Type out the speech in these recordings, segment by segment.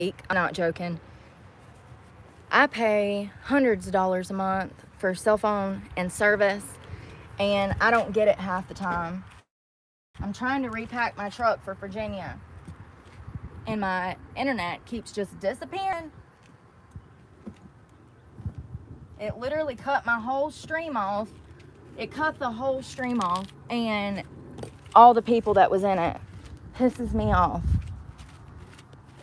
I'm not joking. I pay hundreds of dollars a month for cell phone and service, and I don't get it half the time. I'm trying to repack my truck for Virginia, and my internet keeps just disappearing. It literally cut my whole stream off. It cut the whole stream off, and all the people that was in it. Pisses me off.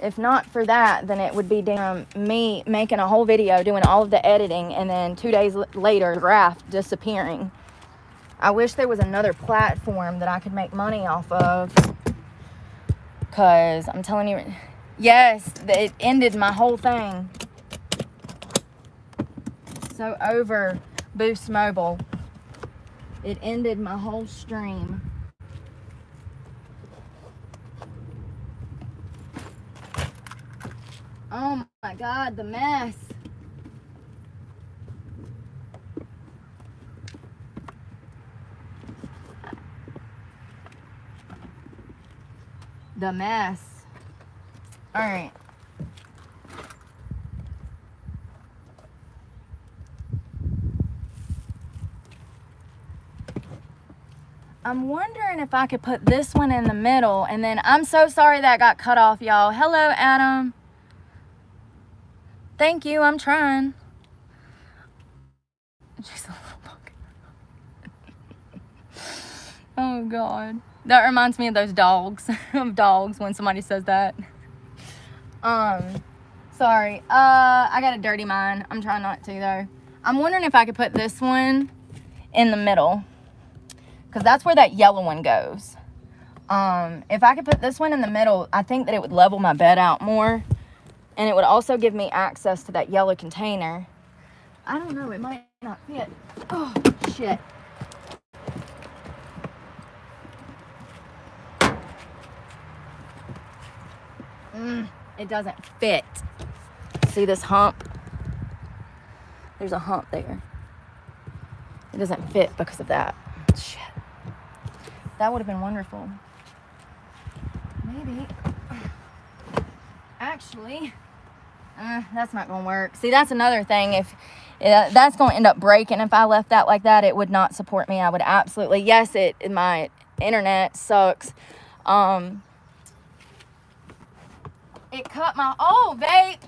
If not for that, then it would be damn me making a whole video doing all of the editing, and then 2 days later, graph disappearing. I wish there was another platform that I could make money off of, because I'm telling you, yes, it ended my whole thing. So over Boost Mobile, it ended my whole stream. Oh my God, the mess. The mess. All right. I'm wondering if I could put this one in the middle, and then I'm so sorry that got cut off, y'all. Hello, Adam. Thank you, I'm trying. She's a little bug. Oh God. That reminds me of those dogs. Of dogs when somebody says that. Sorry. I got a dirty mind. I'm trying not to though. I'm wondering if I could put this one in the middle, because that's where that yellow one goes. If I could put this one in the middle, I think that it would level my bed out more. And it would also give me access to that yellow container. I don't know, it might not fit. Oh, shit. It doesn't fit. See this hump? There's a hump there. It doesn't fit because of that. Shit. That would have been wonderful. Maybe. Actually... that's not gonna work. See, that's another thing. If that's gonna end up breaking, if I left that like that, it would not support me. I would absolutely, yes, my internet sucks. It cut my, oh, vape,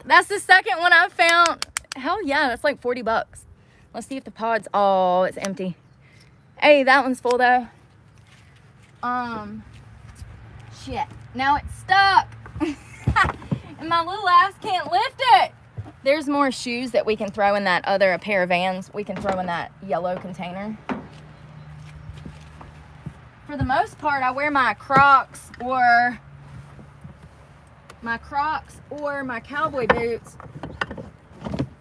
that's the second one I found. Hell yeah, that's like $40. Let's see if the pod's, oh, it's empty. Hey, that one's full though. Shit, now it's stuck. And my little ass can't lift it. There's more shoes that we can throw in that other pair of Vans. We can throw in that yellow container. For the most part, I wear my Crocs or my cowboy boots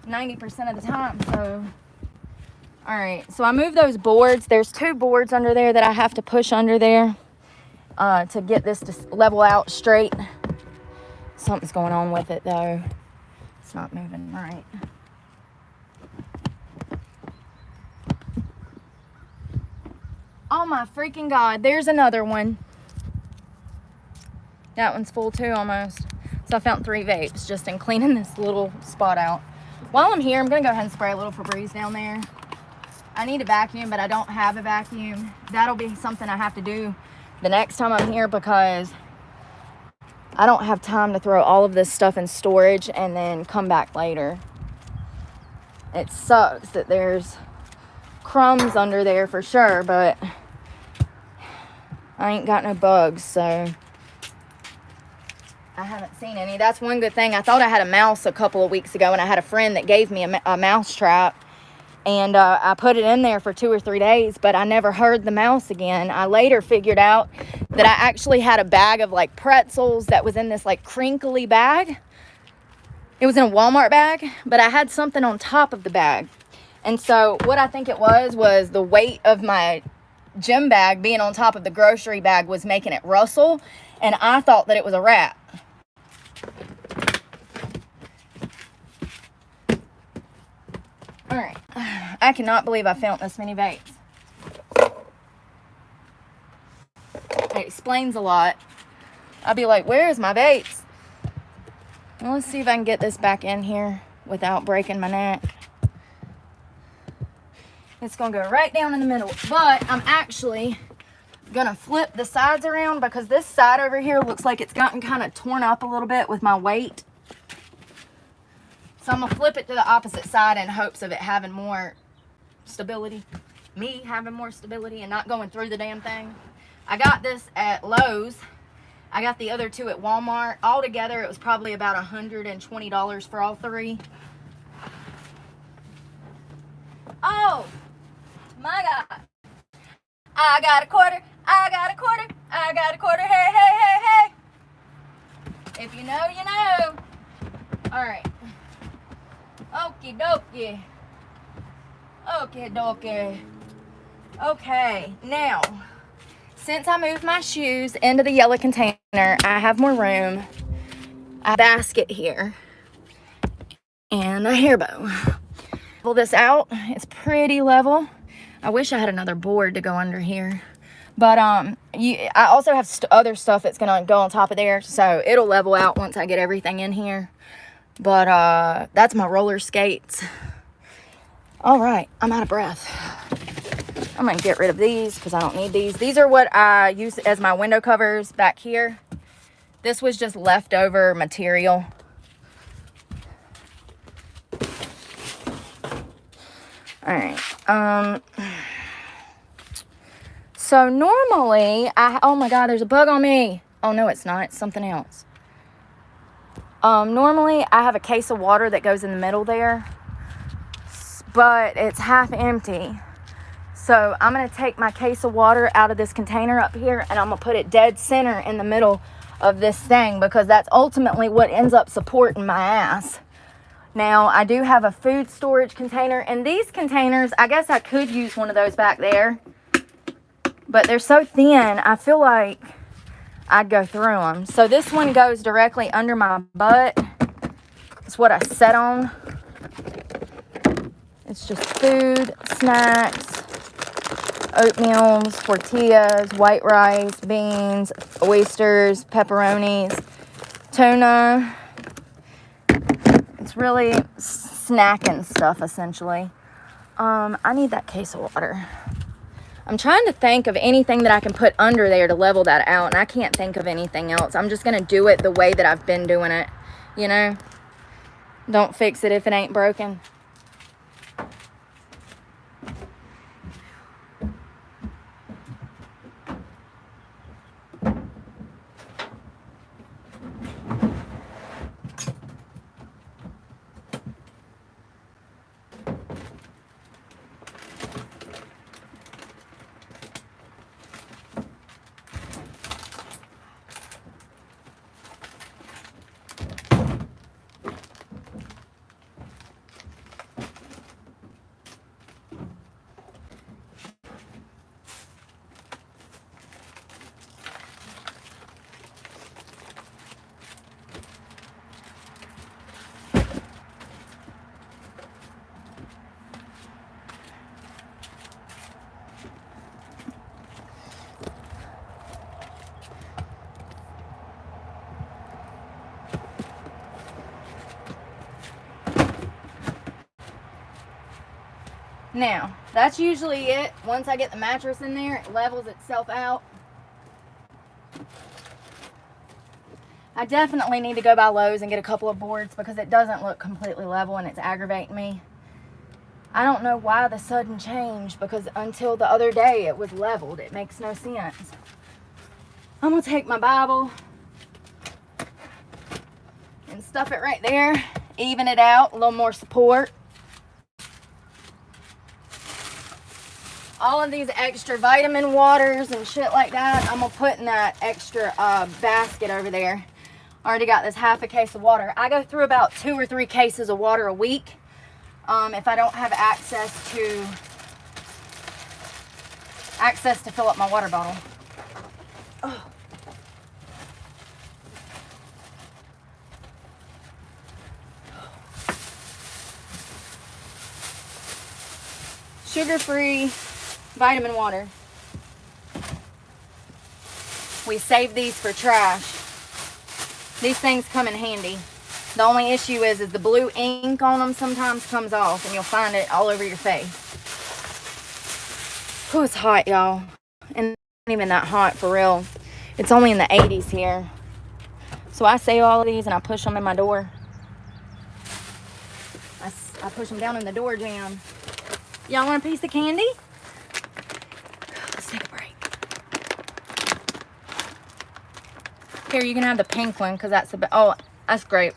90% of the time. So, all right. So I moved those boards. There's 2 boards under there that I have to push under there to get this to level out straight. Something's going on with it though. It's not moving right. Oh my freaking God, there's another one. That one's full too almost. So I found 3 vapes just in cleaning this little spot out. While I'm here, I'm gonna go ahead and spray a little Febreze down there. I need a vacuum, but I don't have a vacuum. That'll be something I have to do the next time I'm here, because I don't have time to throw all of this stuff in storage and then come back later. It sucks that there's crumbs under there for sure, but I ain't got no bugs, so I haven't seen any. That's one good thing. I thought I had a mouse a couple of weeks ago, and I had a friend that gave me a mouse trap, and I put it in there for 2 or 3 days, but I never heard the mouse again. I later figured out that I actually had a bag of like pretzels that was in this like crinkly bag. It was in a Walmart bag, but I had something on top of the bag. And so what I think it was the weight of my gym bag being on top of the grocery bag was making it rustle, and I thought that it was a rat. All right, I cannot believe I found this many vapes. It explains a lot. I'd be like, where's my vapes? Well, let's see if I can get this back in here without breaking my neck. It's gonna go right down in the middle, but I'm actually gonna flip the sides around because this side over here looks like it's gotten kind of torn up a little bit with my weight. So I'm gonna flip it to the opposite side in hopes of it having more stability. Me having more stability and not going through the damn thing. I got this at Lowe's. I got the other two at Walmart. Altogether, it was probably about $120 for all three. Oh, my God. I got a quarter. I got a quarter. I got a quarter. Hey, hey, hey, hey. If you know, you know. All right. Okie dokie. Okie dokie. Okay, now, since I moved my shoes into the yellow container, I have more room. I have a basket here and a hair bow. Pull this out. It's pretty level. I wish I had another board to go under here. But I also have other stuff that's going to go on top of there, so it'll level out once I get everything in here. But that's my roller skates. All right, I'm out of breath. I'm going to get rid of these because I don't need these. These are what I use as my window covers back here. This was just leftover material. All right. So normally, oh my God, there's a bug on me. Oh no, it's not. It's something else. Normally, I have a case of water that goes in the middle there, but it's half empty. So I'm going to take my case of water out of this container up here, and I'm going to put it dead center in the middle of this thing because that's ultimately what ends up supporting my ass. Now, I do have a food storage container, and these containers, I guess I could use one of those back there, but they're so thin, I feel like I'd go through them. So this one goes directly under my butt. It's what I set on. It's just food, snacks, oatmeals, tortillas, white rice, beans, oysters, pepperonis, tuna. It's really snacking stuff, essentially. I need that case of water. I'm trying to think of anything that I can put under there to level that out, and I can't think of anything else. I'm just going to do it the way that I've been doing it, you know? Don't fix it if it ain't broken. Now, that's usually it. Once I get the mattress in there, it levels itself out. I definitely need to go by Lowe's and get a couple of boards because it doesn't look completely level and it's aggravating me. I don't know why the sudden change, because until the other day it was leveled. It makes no sense. I'm going to take my Bible and stuff it right there. Even it out, a little more support. All of these extra vitamin waters and shit like that, I'm going to put in that extra basket over there. Already got this half a case of water. I go through about 2 or 3 cases of water a week if I don't have access to fill up my water bottle. Oh. Sugar-free vitamin water. We save these for trash. These things come in handy. The only issue is the blue ink on them sometimes comes off, and you'll find it all over your face. Oh, it's hot, y'all. And it's not even that hot for real. It's only in the 80s here. So I save all of these and I push them in my door. I push them down in the door jamb. Y'all want a piece of candy? Let's take a break. Here, you can have the pink one because that's the oh, that's great.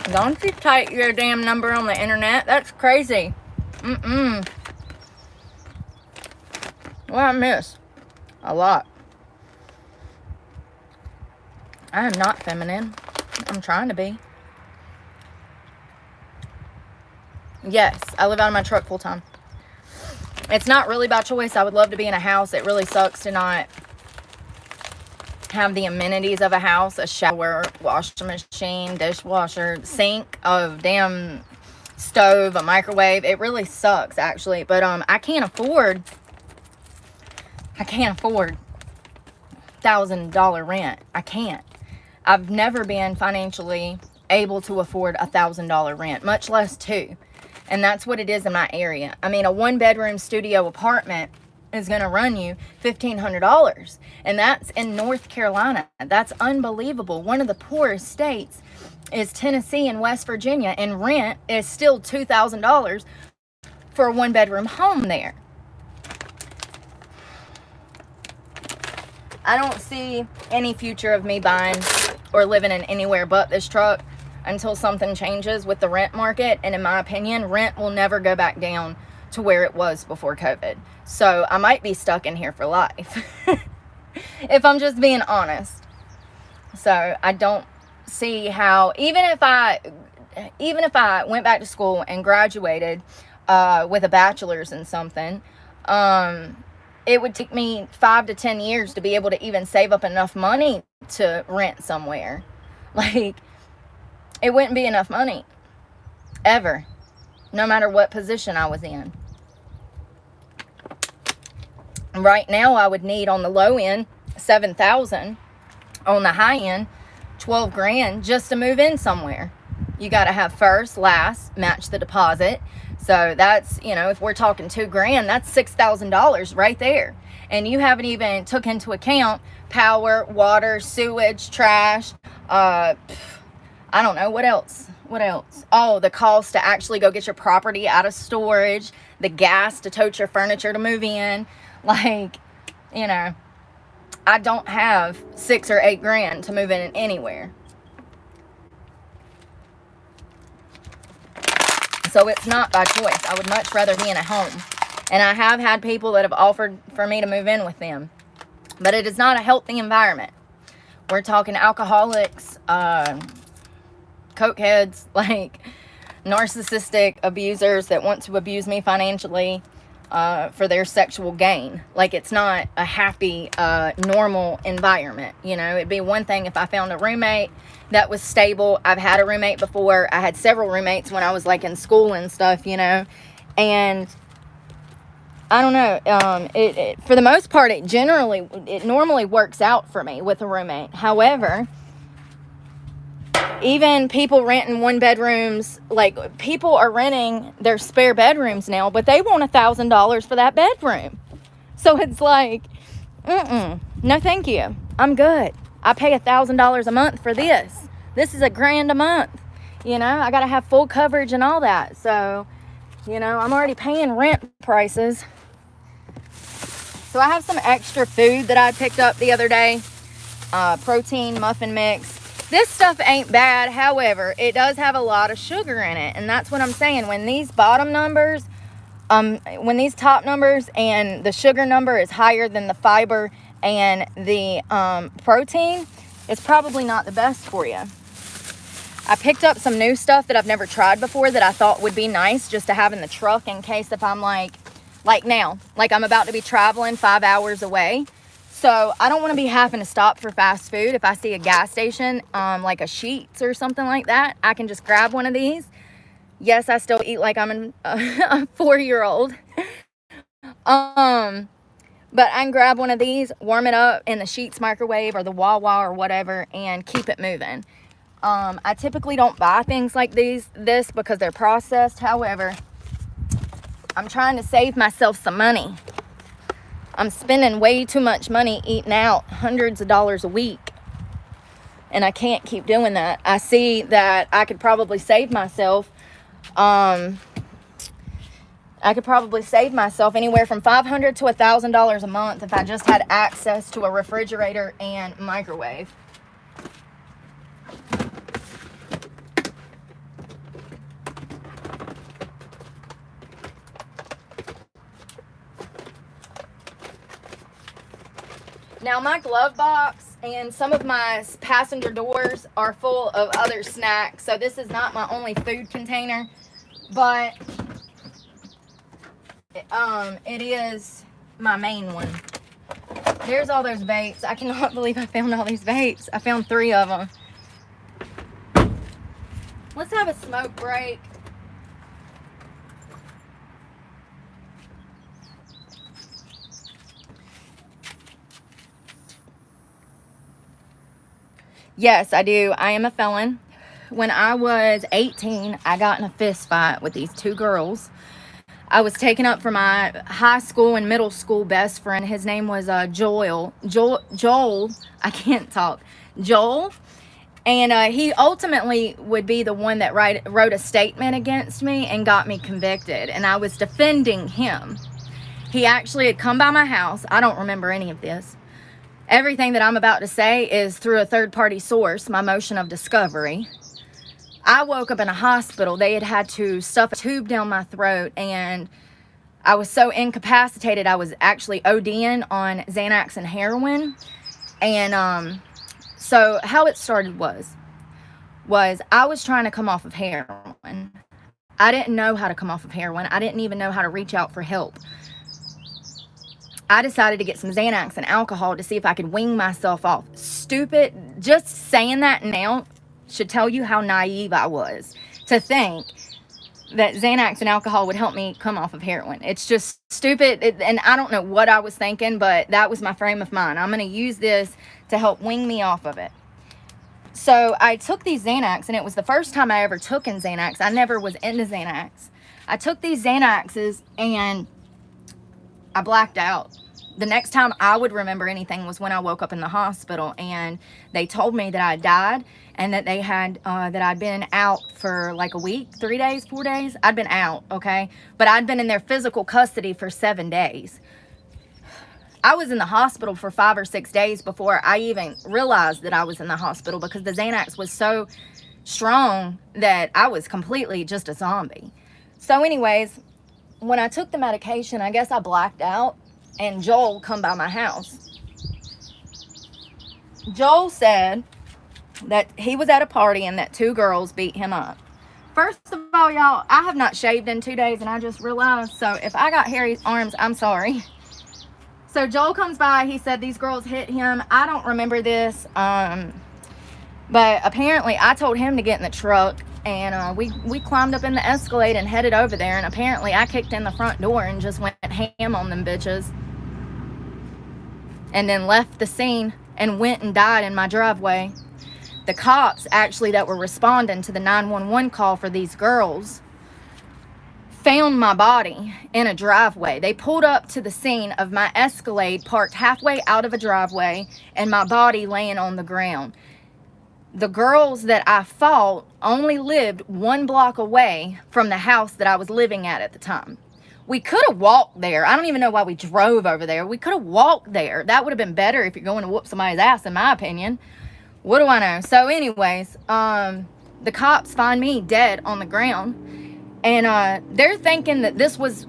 Don't you type your damn number on the internet. That's crazy. What I miss? A lot. I am not feminine. I'm trying to be. Yes, I live out of my truck full time. It's not really by choice. I would love to be in a house. It really sucks to not have the amenities of a house, a shower, washing machine, dishwasher, sink, a damn stove, a microwave. It really sucks, actually. But I can't afford $1,000 rent. I can't. I've never been financially able to afford $1,000 rent, much less two. And that's what it is in my area. I mean, a 1-bedroom studio apartment is going to run you $1,500, and that's in North Carolina. That's unbelievable. One of the poorest states is Tennessee and West Virginia, and rent is still $2,000 for a 1-bedroom home there. I don't see any future of me buying or living in anywhere but this truck until something changes with the rent market. And in my opinion, rent will never go back down to where it was before COVID. So I might be stuck in here for life if I'm just being honest. So I don't see how, even if I went back to school and graduated with a bachelor's in something, it would take me 5 to 10 years to be able to even save up enough money to rent somewhere. Like, it wouldn't be enough money ever, no matter what position I was in. Right now, I would need on the low end $7,000, on the high end $12,000 just to move in somewhere. You got to have first, last, match the deposit. So that's, you know, if we're talking $2,000, that's $6,000 right there. And you haven't even took into account power, water, sewage, trash. I don't know what else. Oh, the cost to actually go get your property out of storage, the gas to tote your furniture to move in. Like, you know, I don't have $6,000 or $8,000 to move in anywhere. So it's not by choice. I would much rather be in a home. And I have had people that have offered for me to move in with them. But it is not a healthy environment. We're talking alcoholics, cokeheads, like narcissistic abusers that want to abuse me financially for their sexual gain. Like, it's not a happy, normal environment. You know, it'd be one thing if I found a roommate that was stable. I've had a roommate before. I had several roommates when I was like in school and stuff, you know, and I don't know. For the most part, it normally works out for me with a roommate. However, even people renting 1-bedrooms, like, people are renting their spare bedrooms now, but they want $1,000 for that bedroom. So it's like, no thank you. I'm good. I pay $1,000 a month for this. This is $1,000 a month. You know, I got to have full coverage and all that. So, you know, I'm already paying rent prices. So I have some extra food that I picked up the other day. Protein muffin mix. This stuff ain't bad. However, it does have a lot of sugar in it. And that's what I'm saying. When these bottom numbers, when these top numbers and the sugar number is higher than the fiber and the protein, it's probably not the best for you. I picked up some new stuff that I've never tried before that I thought would be nice just to have in the truck in case if I'm like now, like I'm about to be traveling 5 hours away. So I don't want to be having to stop for fast food. If I see a gas station, like a Sheetz or something like that, I can just grab one of these. Yes, I still eat like I'm a 4-year-old. But I can grab one of these, warm it up in the Sheetz microwave or the Wawa or whatever, and keep it moving. I typically don't buy things like this because they're processed. However, I'm trying to save myself some money. I'm spending way too much money eating out, hundreds of dollars a week. And I can't keep doing that. I see that I could probably save myself anywhere from $500 to $1,000 a month if I just had access to a refrigerator and microwave. Now my glove box and some of my passenger doors are full of other snacks, so this is not my only food container, but it is my main one. There's all those vapes. I cannot believe I found all these vapes. I found 3 of them. Let's have a smoke break. Yes, I do. I am a felon. When I was 18, I got in a fist fight with these 2 girls. I was taken up for my high school and middle school best friend. His name was Joel. I can't talk. Joel. And he ultimately would be the one that wrote a statement against me and got me convicted. And I was defending him. He actually had come by my house. I don't remember any of this. Everything that I'm about to say is through a third-party source, my motion of discovery. I woke up in a hospital. They had to stuff a tube down my throat, and I was so incapacitated, I was actually ODing on Xanax and heroin. And so how it started was I was trying to come off of heroin. I didn't know how to come off of heroin. I didn't even know how to reach out for help. I decided to get some Xanax and alcohol to see if I could wean myself off. Stupid. Just saying that now should tell you how naive I was to think that Xanax and alcohol would help me come off of heroin. It's just stupid. And I don't know what I was thinking, but that was my frame of mind. I'm going to use this to help wean me off of it. So I took these Xanax, and it was the first time I ever took in Xanax. I never was into Xanax. I took these Xanaxes, and I blacked out. The next time I would remember anything was when I woke up in the hospital, and they told me that I died and that they had, that I'd been out for like a week, 3 days, 4 days. I'd been out, okay? But I'd been in their physical custody for 7 days. I was in the hospital for 5 or 6 days before I even realized that I was in the hospital because the Xanax was so strong that I was completely just a zombie. So anyways, when I took the medication, I guess I blacked out, and Joel come by my house. Joel said that he was at a party and that 2 girls beat him up. First of all, y'all, I have not shaved in 2 days, and I just realized, so if I got hairy arms, I'm sorry. So Joel comes by, he said these girls hit him. I don't remember this, but apparently I told him to get in the truck, and we climbed up in the Escalade and headed over there, and apparently I kicked in the front door and just went ham on them bitches. And then left the scene and went and died in my driveway. The cops actually that were responding to the 911 call for these girls found my body in a driveway. They pulled up to the scene of my Escalade parked halfway out of a driveway and my body laying on the ground. The girls that I fought only lived 1 block away from the house that I was living at the time. We could have walked there. I don't even know why we drove over there. We could have walked there. That would have been better if you're going to whoop somebody's ass, in my opinion. What do I know? So anyways, the cops find me dead on the ground. And they're thinking that this was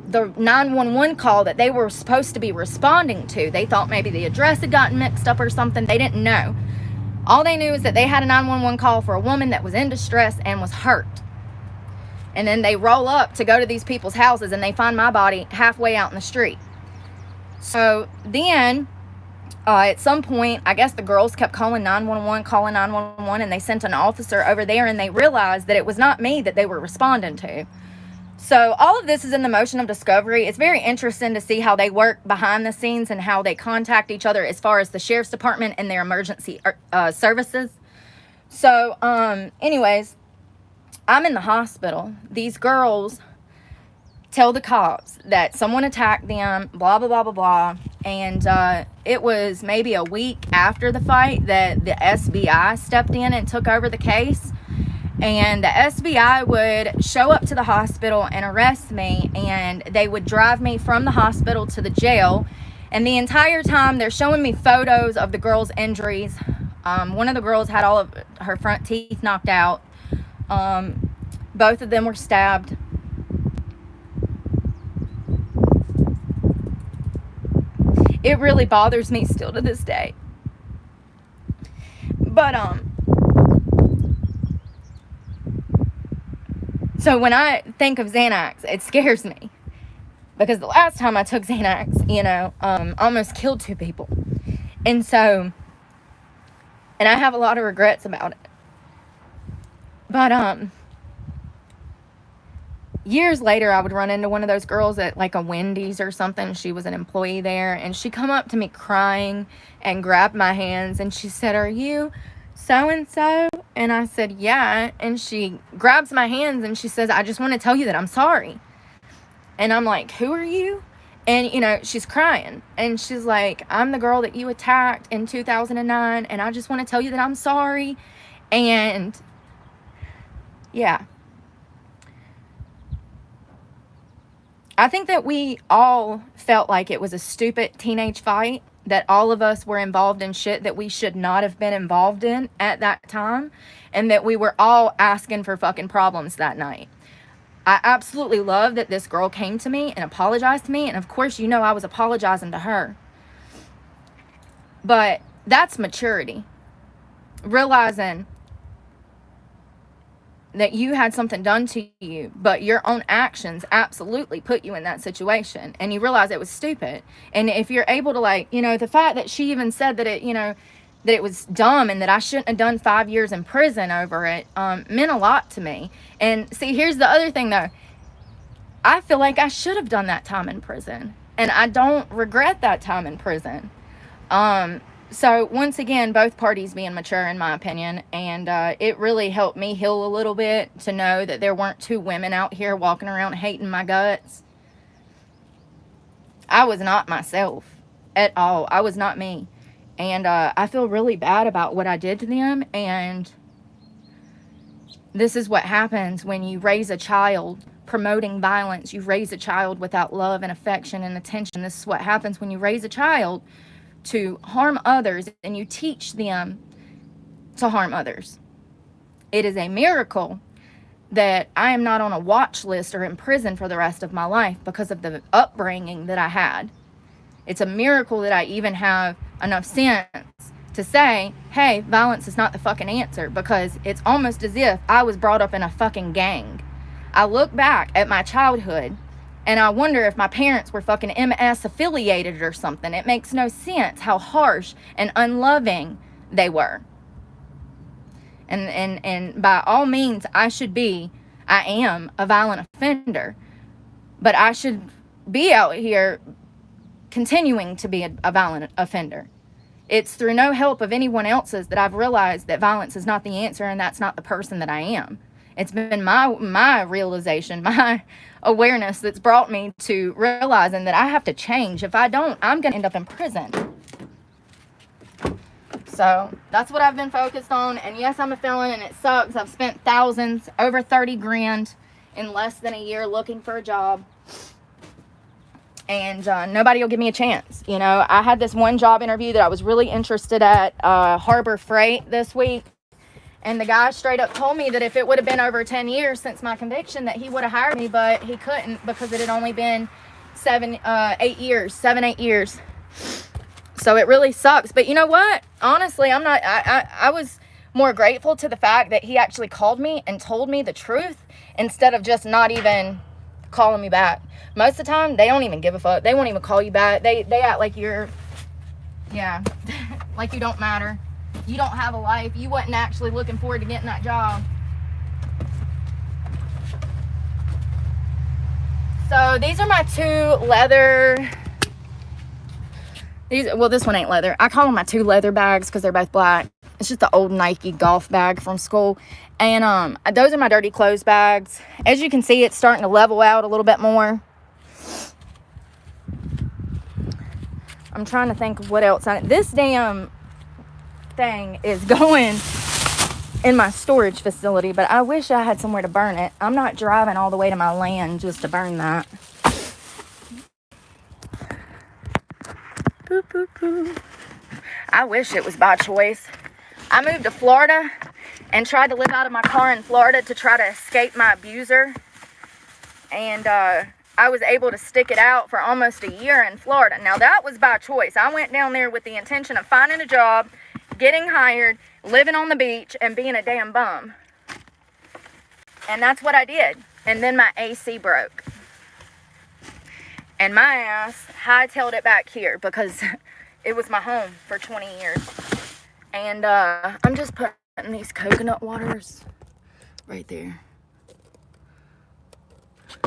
the 911 call that they were supposed to be responding to. They thought maybe the address had gotten mixed up or something. They didn't know. All they knew is that they had a 911 call for a woman that was in distress and was hurt. And then they roll up to go to these people's houses and they find my body halfway out in the street. So then At some point, I guess the girls kept calling 911, and they sent an officer over there, and they realized that it was not me that they were responding to. So all of this is in the motion of discovery. It's very interesting to see how they work behind the scenes and how they contact each other as far as the sheriff's department and their emergency services. So, anyways, I'm in the hospital. These girls tell the cops that someone attacked them, blah, blah, blah, blah, blah. And it was maybe a week after the fight that the SBI stepped in and took over the case. And the SBI would show up to the hospital and arrest me, and they would drive me from the hospital to the jail. And the entire time, they're showing me photos of the girls' injuries. One of the girls had all of her front teeth knocked out. Both of them were stabbed. It really bothers me still to this day. But, so when I think of Xanax, it scares me. Because the last time I took Xanax, almost killed 2 people. And so, and I have a lot of regrets about it. But, years later, I would run into one of those girls at like a Wendy's or something. She was an employee there, and she come up to me crying and grabbed my hands, and she said, "Are you so-and-so?" And I said, "Yeah." And she grabs my hands and she says, "I just want to tell you that I'm sorry." And I'm like, "Who are you?" And, she's crying. And she's like, "I'm the girl that you attacked in 2009, and I just want to tell you that I'm sorry." And, yeah. I think that we all felt like it was a stupid teenage fight, that all of us were involved in shit that we should not have been involved in at that time, and that we were all asking for fucking problems that night. I absolutely love that this girl came to me and apologized to me, and of course, I was apologizing to her. But that's maturity. Realizing that you had something done to you, but your own actions absolutely put you in that situation, and you realize it was stupid. And if you're able to, the fact that she even said that that it was dumb and that I shouldn't have done 5 years in prison over it, meant a lot to me. And see, here's the other thing though. I feel like I should have done that time in prison, and I don't regret that time in prison. So once again, both parties being mature, in my opinion, and it really helped me heal a little bit to know that there weren't 2 women out here walking around hating my guts. I was not myself at all. I was not me. And I feel really bad about what I did to them. And this is what happens when you raise a child promoting violence. You raise a child without love and affection and attention. This is what happens when you raise a child to harm others and you teach them to harm others. It is a miracle that I am not on a watch list or in prison for the rest of my life because of the upbringing that I had. It's a miracle that I even have enough sense to say, hey, violence is not the fucking answer, because it's almost as if I was brought up in a fucking gang. I look back at my childhood and I wonder if my parents were fucking MS affiliated or something. It makes no sense how harsh and unloving they were. And by all means, I am a violent offender. But I should be out here continuing to be a violent offender. It's through no help of anyone else's that I've realized that violence is not the answer, and that's not the person that I am. It's been my realization, my awareness that's brought me to realizing that I have to change. If I don't, I'm going to end up in prison. So that's what I've been focused on. And yes, I'm a felon and it sucks. I've spent thousands, over 30 grand in less than a year looking for a job. And nobody will give me a chance. I had this one job interview that I was really interested at, Harbor Freight this week. And the guy straight up told me that if it would have been over 10 years since my conviction, that he would have hired me, but he couldn't because it had only been 8 years. So it really sucks. But you know what? Honestly, I was more grateful to the fact that he actually called me and told me the truth instead of just not even calling me back. Most of the time, they don't even give a fuck. They won't even call you back. They act like you're Yeah. Like you don't matter. You don't have a life. You wasn't actually looking forward to getting that job. So these are my 2 leather. Well, this one ain't leather. I call them my 2 leather bags because they're both black. It's just the old Nike golf bag from school. And those are my dirty clothes bags. As you can see, it's starting to level out a little bit more. I'm trying to think of what else. This damn thing is going in my storage facility, but I wish I had somewhere to burn it. I'm not driving all the way to my land just to burn that. Boop, boop, boop. I wish it was by choice. I moved to Florida and tried to live out of my car in Florida to try to escape my abuser. And I was able to stick it out for almost a year in Florida. Now, that was by choice. I went down there with the intention of finding a job, getting hired, living on the beach, and being a damn bum. And that's what I did. And then my AC broke. And my ass hightailed it back here because it was my home for 20 years. And I'm just putting these coconut waters right there.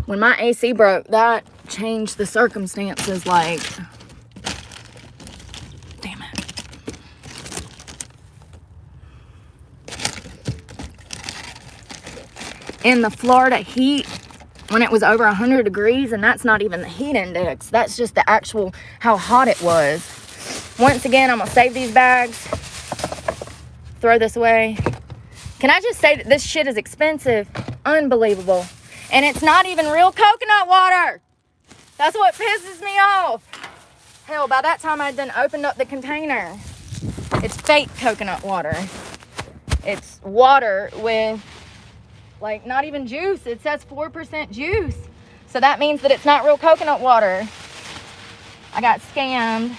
When my AC broke, that changed the circumstances, like, damn it. In the Florida heat, when it was over 100 degrees, and that's not even the heat index, that's just the actual how hot it was. Once again, I'm gonna save these bags, throw this away. Can I just say that this shit is expensive? Unbelievable. And it's not even real coconut water. That's what pisses me off. Hell, by that time I'd done opened up the container. It's fake coconut water. It's water with, like, not even juice. It says 4% juice. So that means that it's not real coconut water. I got scammed.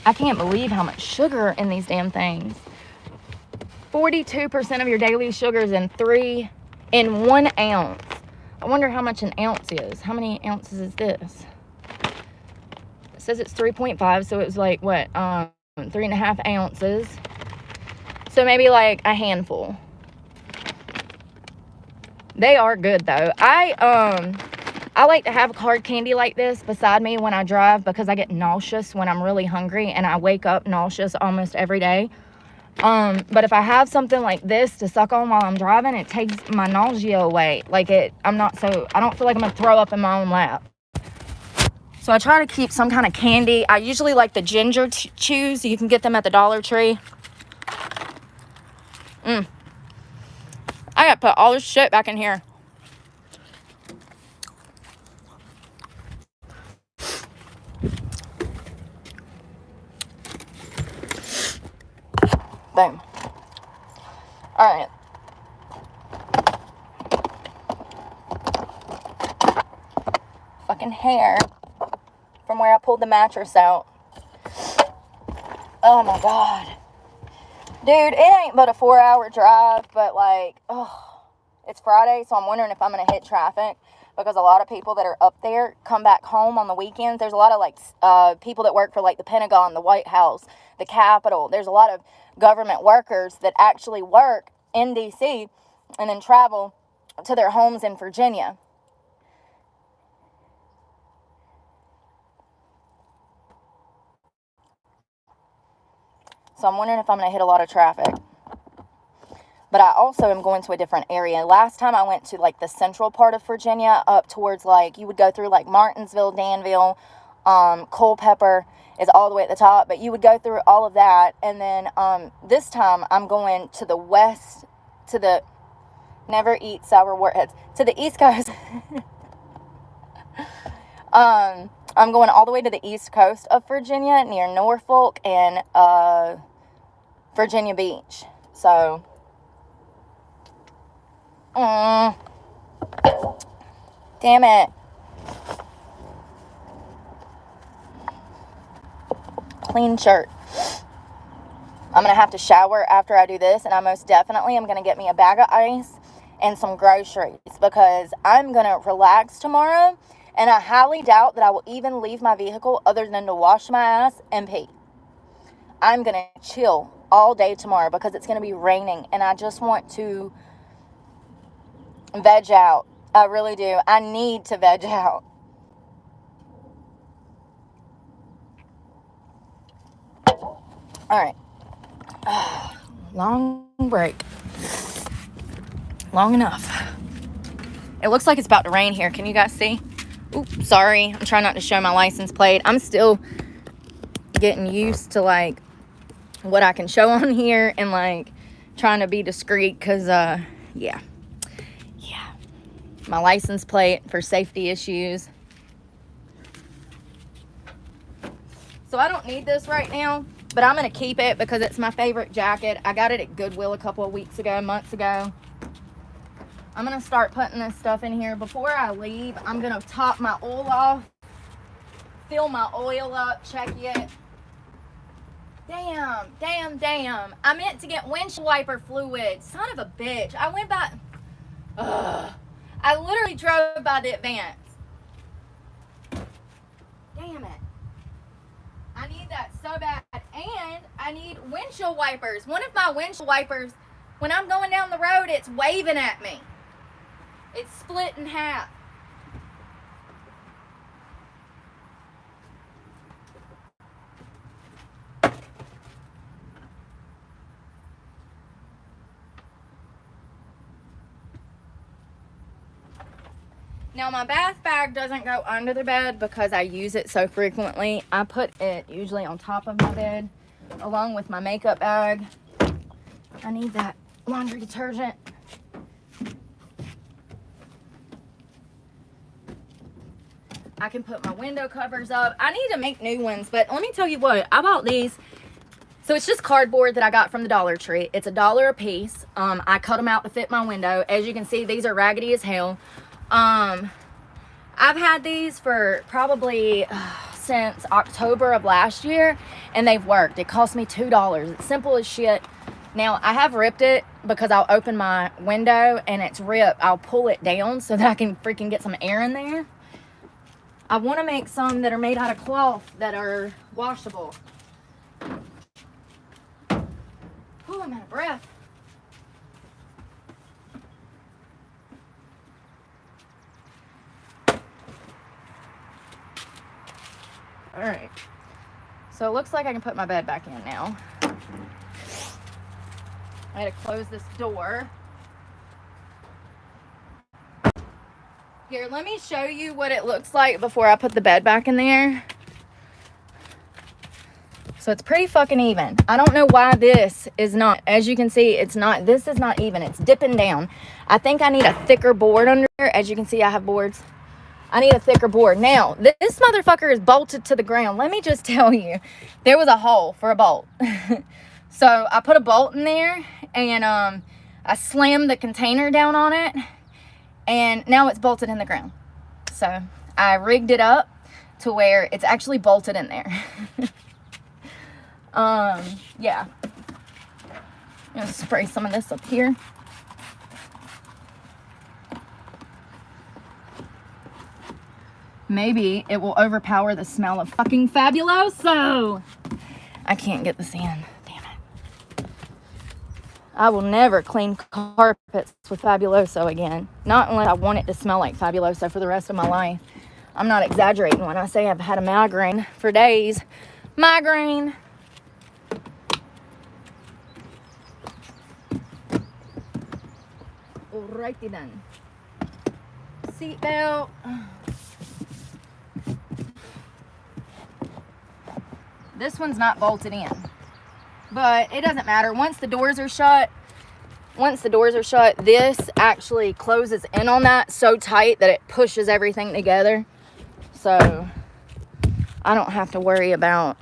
I can't believe how much sugar in these damn things. 42% of your daily sugars in 1 ounce. I wonder how much an ounce is. How many ounces is this? It says it's 3.5, so it was like, what, 3.5 ounces. So maybe like a handful. They are good though. I like to have hard candy like this beside me when I drive because I get nauseous when I'm really hungry, and I wake up nauseous almost every day. But if I have something like this to suck on while I'm driving, it takes my nausea away. Like I don't feel like I'm gonna throw up in my own lap. So I try to keep some kind of candy. I usually like the ginger chews. You can get them at the Dollar Tree. I gotta put all this shit back in here. Boom. Alright. Fucking hair from where I pulled the mattress out. Oh my god. Dude, it ain't but a 4-hour drive, but like, it's Friday, so I'm wondering if I'm gonna hit traffic, because a lot of people that are up there come back home on the weekends. There's a lot of like people that work for like the Pentagon, the White House, the Capitol. There's a lot of government workers that actually work in DC and then travel to their homes in Virginia. So I'm wondering if I'm going to hit a lot of traffic. But I also am going to a different area. Last time I went to like the central part of Virginia, up towards like, you would go through like Martinsville, Danville, Culpeper is all the way at the top, but you would go through all of that. And then this time I'm going to the west, to the, never eat sour warheads, to the East Coast. I'm going all the way to the East Coast of Virginia, near Norfolk and Virginia Beach. So damn it. Clean shirt. I'm going to have to shower after I do this, and I most definitely am going to get me a bag of ice and some groceries because I'm going to relax tomorrow, and I highly doubt that I will even leave my vehicle other than to wash my ass and pee. I'm going to chill all day tomorrow because it's going to be raining, and I just want to veg out. I really do. I need to veg out. All right. Long break. Long enough. It looks like it's about to rain here. Can you guys see? Oops, sorry. I'm trying not to show my license plate. I'm still getting used to, like, what I can show on here and, like, trying to be discreet because, yeah. My license plate for safety issues. So I don't need this right now, but I'm going to keep it because it's my favorite jacket. I got it at Goodwill a couple of months ago. I'm going to start putting this stuff in here. Before I leave, I'm going to top my oil off, fill my oil up, check it. Damn. I meant to get windshield wiper fluid. Son of a bitch. I went by... I literally drove by the Advance. Damn it. I need that so bad. And I need windshield wipers. One of my windshield wipers, when I'm going down the road, it's waving at me. It's split in half. Now, my bath bag doesn't go under the bed because I use it so frequently. I put it usually on top of my bed along with my makeup bag. I need that laundry detergent. I can put my window covers up. I need to make new ones, but let me tell you what. I bought these. So it's just cardboard that I got from the Dollar Tree. It's $1 a piece. I cut them out to fit my window. As you can see, these are raggedy as hell. I've had these for probably since October of last year, and they've worked. It cost me $2. It's simple as shit. Now, I have ripped it because I'll open my window and it's ripped. I'll pull it down so that I can freaking get some air in there. I want to make some that are made out of cloth that are washable. Oh, I'm out of breath. All right. So it looks like I can put my bed back in now. I had to close this door. Here, let me show you what it looks like before I put the bed back in there. So it's pretty fucking even. I don't know why this is not. As you can see, it's not. This is not even. It's dipping down. I think I need a thicker board under here. As you can see, I have boards. I need a thicker board. Now, this motherfucker is bolted to the ground. Let me just tell you, there was a hole for a bolt. So I put a bolt in there, and I slammed the container down on it, and now it's bolted in the ground. So I rigged it up to where it's actually bolted in there. Yeah. I'm gonna spray some of this up here. Maybe it will overpower the smell of fucking Fabuloso. I can't get this in. Damn it. I will never clean carpets with Fabuloso again. Not unless I want it to smell like Fabuloso for the rest of my life. I'm not exaggerating when I say I've had a migraine for days. Migraine. Alrighty then. Seatbelt. This one's not bolted in, but it doesn't matter. Once the doors are shut, this actually closes in on that so tight that it pushes everything together. So I don't have to worry about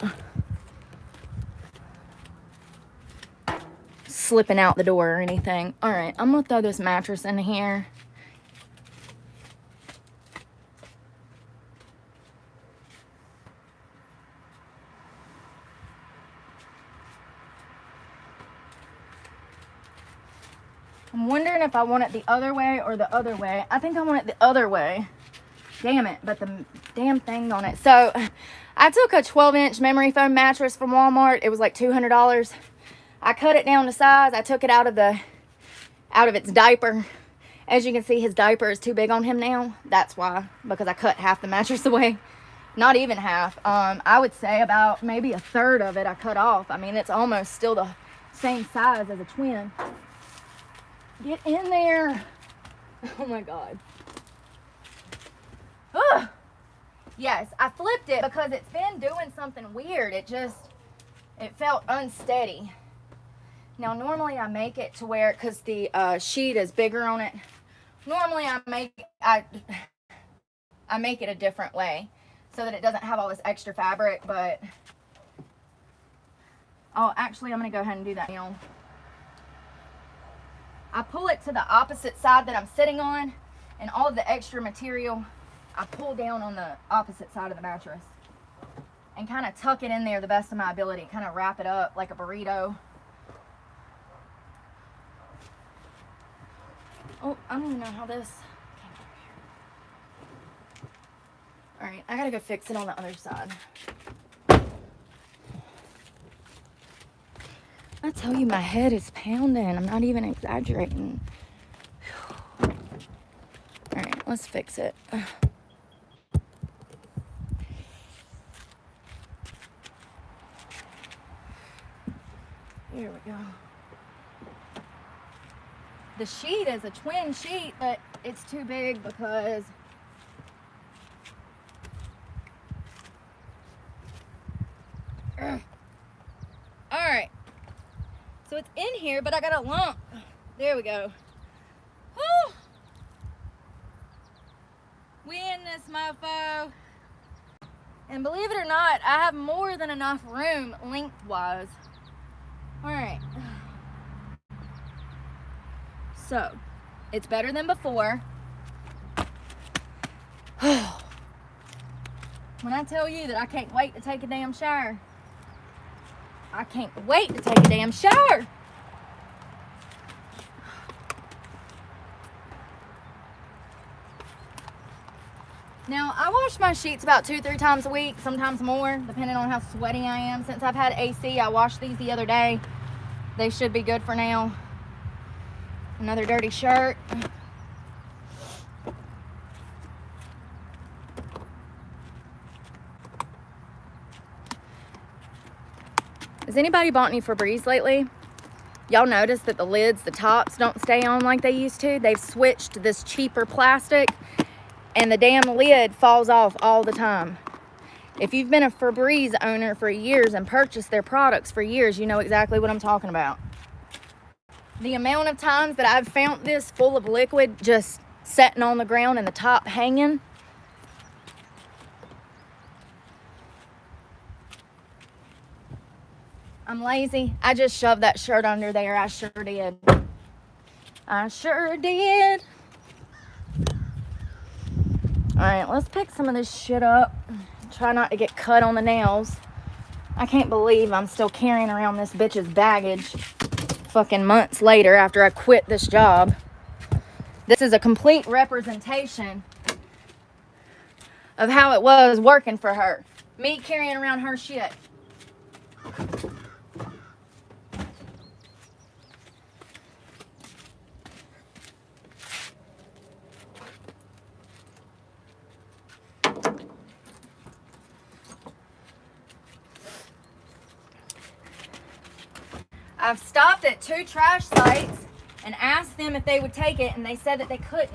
slipping out the door or anything. All right, I'm gonna throw this mattress in here. I'm wondering if I want it the other way or the other way. I think I want it the other way. Damn it, but the damn thing on it. So I took a 12-inch memory foam mattress from Walmart. It was like $200. I cut it down to size. I took it out of its diaper. As you can see, his diaper is too big on him now. That's why, because I cut half the mattress away. Not even half. I would say about maybe a third of it I cut off. I mean, it's almost still the same size as a twin. Get in there. Oh my God. Ugh. Yes, I flipped it because it's been doing something weird. It felt unsteady. Now, normally I make it to where, because the sheet is bigger on it, normally I make it a different way so that it doesn't have all this extra fabric, but, oh, actually, I'm going to go ahead and do that now. I pull it to the opposite side that I'm sitting on, and all of the extra material I pull down on the opposite side of the mattress and kind of tuck it in there the best of my ability, kind of wrap it up like a burrito. Oh, I don't even know how this came over here. All right, I gotta go fix it on the other side. I tell you, my head is pounding. I'm not even exaggerating. All right, let's fix it. Here we go. The sheet is a twin sheet, but it's too big because all right. So it's in here, but I got a lump. There we go. Whew. We in this mofo. And believe it or not, I have more than enough room lengthwise. All right. So, it's better than before. When I tell you that I can't wait to take a damn shower, I can't wait to take a damn shower. Now, I wash my sheets about 2-3 times a week, sometimes more, depending on how sweaty I am. Since I've had AC, I washed these the other day. They should be good for now. Another dirty shirt. Has anybody bought any Febreze lately? Y'all notice that the lids, the tops, don't stay on like they used to? They've switched to this cheaper plastic, and the damn lid falls off all the time. If you've been a Febreze owner for years and purchased their products for years, you know exactly what I'm talking about. The amount of times that I've found this full of liquid just sitting on the ground and the top hanging. I'm lazy. I just shoved that shirt under there. I sure did. I sure did. Alright, let's pick some of this shit up. Try not to get cut on the nails. I can't believe I'm still carrying around this bitch's baggage fucking months later after I quit this job. This is a complete representation of how it was working for her. Me carrying around her shit. I've stopped at 2 trash sites and asked them if they would take it, and they said that they couldn't.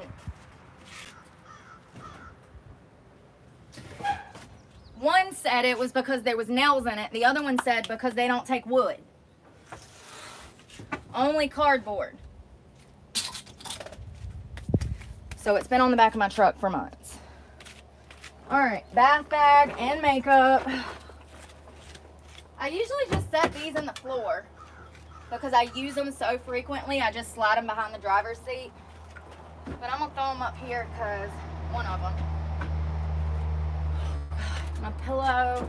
One said it was because there was nails in it. The other one said because they don't take wood. Only cardboard. So it's been on the back of my truck for months. All right, bath bag and makeup. I usually just set these in the floor because I use them so frequently. I just slide them behind the driver's seat. But I'm gonna throw them up here because one of them. My pillow.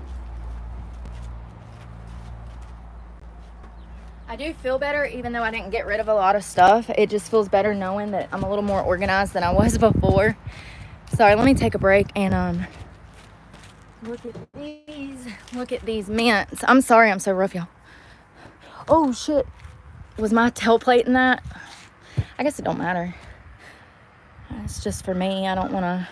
I do feel better, even though I didn't get rid of a lot of stuff. It just feels better knowing that I'm a little more organized than I was before. Sorry, let me take a break and look at these mints. I'm sorry I'm so rough, y'all. Oh shit, was my tailplate in that? I guess it don't matter. It's just for me. I don't want to.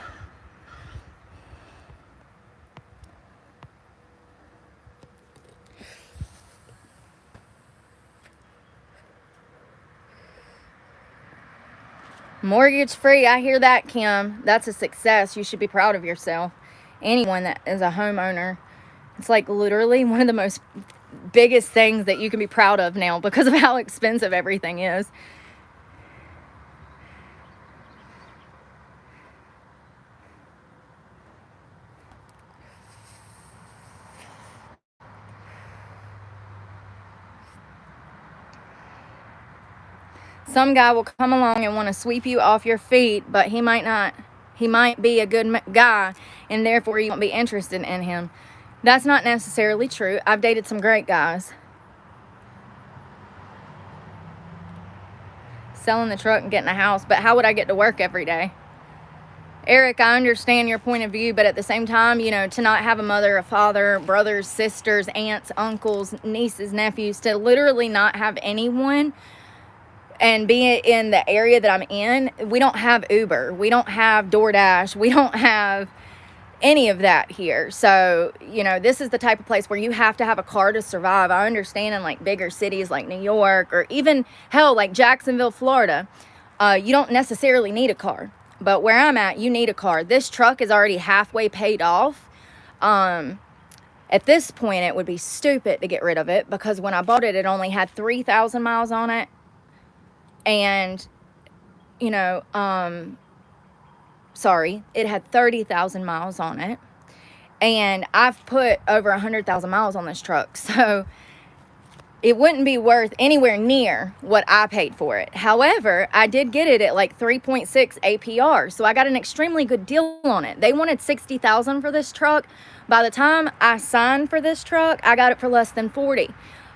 Mortgage free. I hear that, Kim. That's a success. You should be proud of yourself. Anyone that is a homeowner, it's like literally one of the most biggest things that you can be proud of now because of how expensive everything is. Some guy will come along and want to sweep you off your feet, but he might not. He might be a good guy, and therefore you won't be interested in him. That's not necessarily true. I've dated some great guys. Selling the truck and getting a house, but how would I get to work every day? Eric, I understand your point of view, but at the same time, you know, to not have a mother, a father, brothers, sisters, aunts, uncles, nieces, nephews, to literally not have anyone and be in the area that I'm in, we don't have Uber, we don't have DoorDash, we don't have any of that here. So, you know, this is the type of place where you have to have a car to survive. I understand in like bigger cities like New York or even hell like Jacksonville, Florida, you don't necessarily need a car. But where I'm at, you need a car. This truck is already halfway paid off. At this point, it would be stupid to get rid of it because when I bought it, it only had 3,000 miles on it. And, you know, sorry, it had 30,000 miles on it. And I've put over 100,000 miles on this truck. So it wouldn't be worth anywhere near what I paid for it. However, I did get it at like 3.6 APR. So I got an extremely good deal on it. They wanted 60,000 for this truck. By the time I signed for this truck, I got it for less than 40.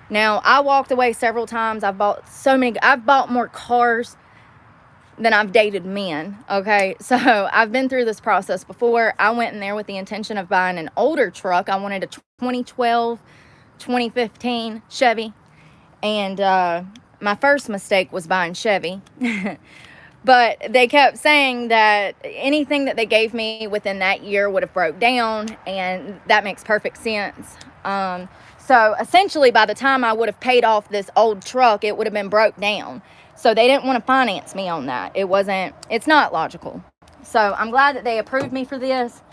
Now, I walked away several times. I've bought more cars than I've dated men, okay? So I've been through this process before. I went in there with the intention of buying an older truck. I wanted a 2012, 2015 Chevy. And my first mistake was buying Chevy. But they kept saying that anything that they gave me within that year would have broke down, and that makes perfect sense. So essentially, by the time I would have paid off this old truck, it would have been broke down. So they didn't want to finance me on that. It's not logical. So I'm glad that they approved me for this.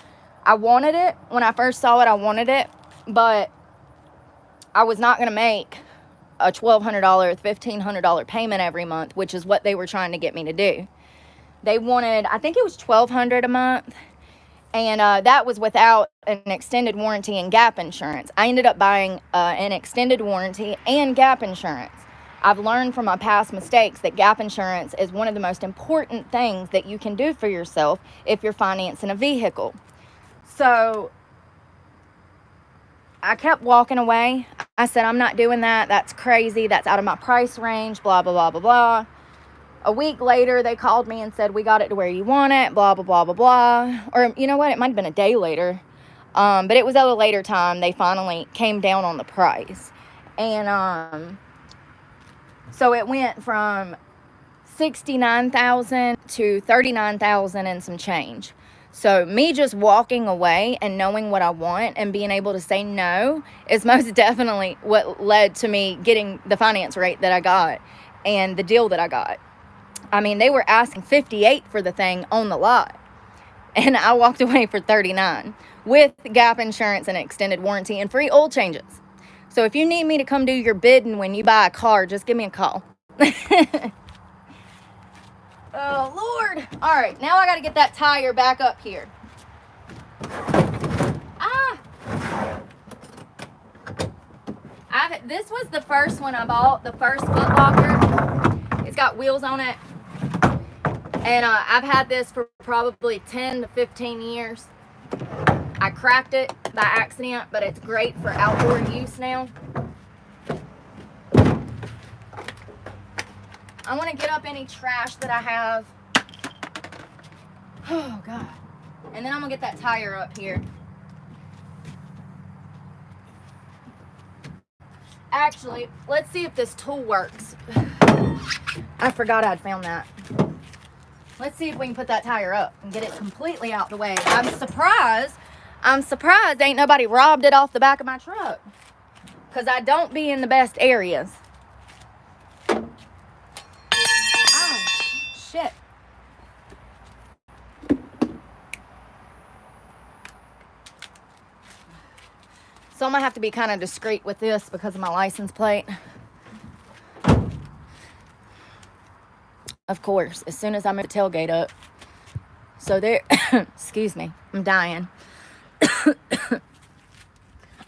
I wanted it. When I first saw it, I wanted it. But I was not going to make a $1,200, $1,500 payment every month, which is what they were trying to get me to do. They wanted, I think it was $1,200 a month. And that was without an extended warranty and gap insurance. I ended up buying an extended warranty and gap insurance. I've learned from my past mistakes that gap insurance is one of the most important things that you can do for yourself if you're financing a vehicle. So I kept walking away. I said, I'm not doing that. That's crazy. That's out of my price range, blah, blah, blah, blah, blah. A week later, they called me and said, we got it to where you want it, blah, blah, blah, blah, blah. Or, you know what? It might have been a day later. But it was at a later time. They finally came down on the price. And so it went from $69,000 to $39,000 and some change. So me just walking away and knowing what I want and being able to say no is most definitely what led to me getting the finance rate that I got and the deal that I got. I mean, they were asking $58 for the thing on the lot, and I walked away for $39 with gap insurance and extended warranty and free oil changes. So if you need me to come do your bidding when you buy a car, just give me a call. Oh, Lord. All right, now I got to get that tire back up here. This was the first one I bought, the first Foot Locker. It's got wheels on it. And I've had this for probably 10 to 15 years. I cracked it by accident, but it's great for outdoor use now. I want to get up any trash that I have. Oh, God. And then I'm going to get that tire up here. Actually, let's see if this tool works. I forgot I'd found that. Let's see if we can put that tire up and get it completely out the way. I'm surprised ain't nobody robbed it off the back of my truck. Because I don't be in the best areas. Oh, shit. So I'm going to have to be kind of discreet with this because of my license plate. Of course, as soon as I move the tailgate up. So there, excuse me, I'm dying.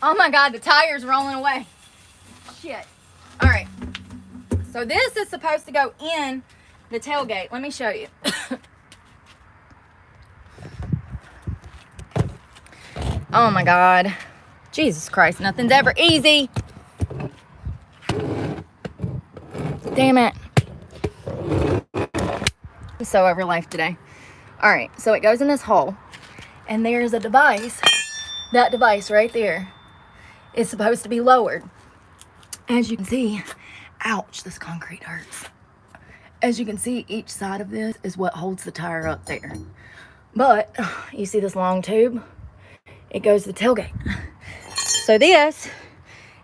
Oh my God, the tire's rolling away. Shit. All right. So this is supposed to go in the tailgate. Let me show you. Oh my God. Jesus Christ, nothing's ever easy. Damn it. I'm so over life today. All right, so it goes in this hole, and there's a device. That device right there is supposed to be lowered. As you can see, ouch, this concrete hurts. As you can see, each side of this is what holds the tire up there. But you see this long tube? It goes to the tailgate. So this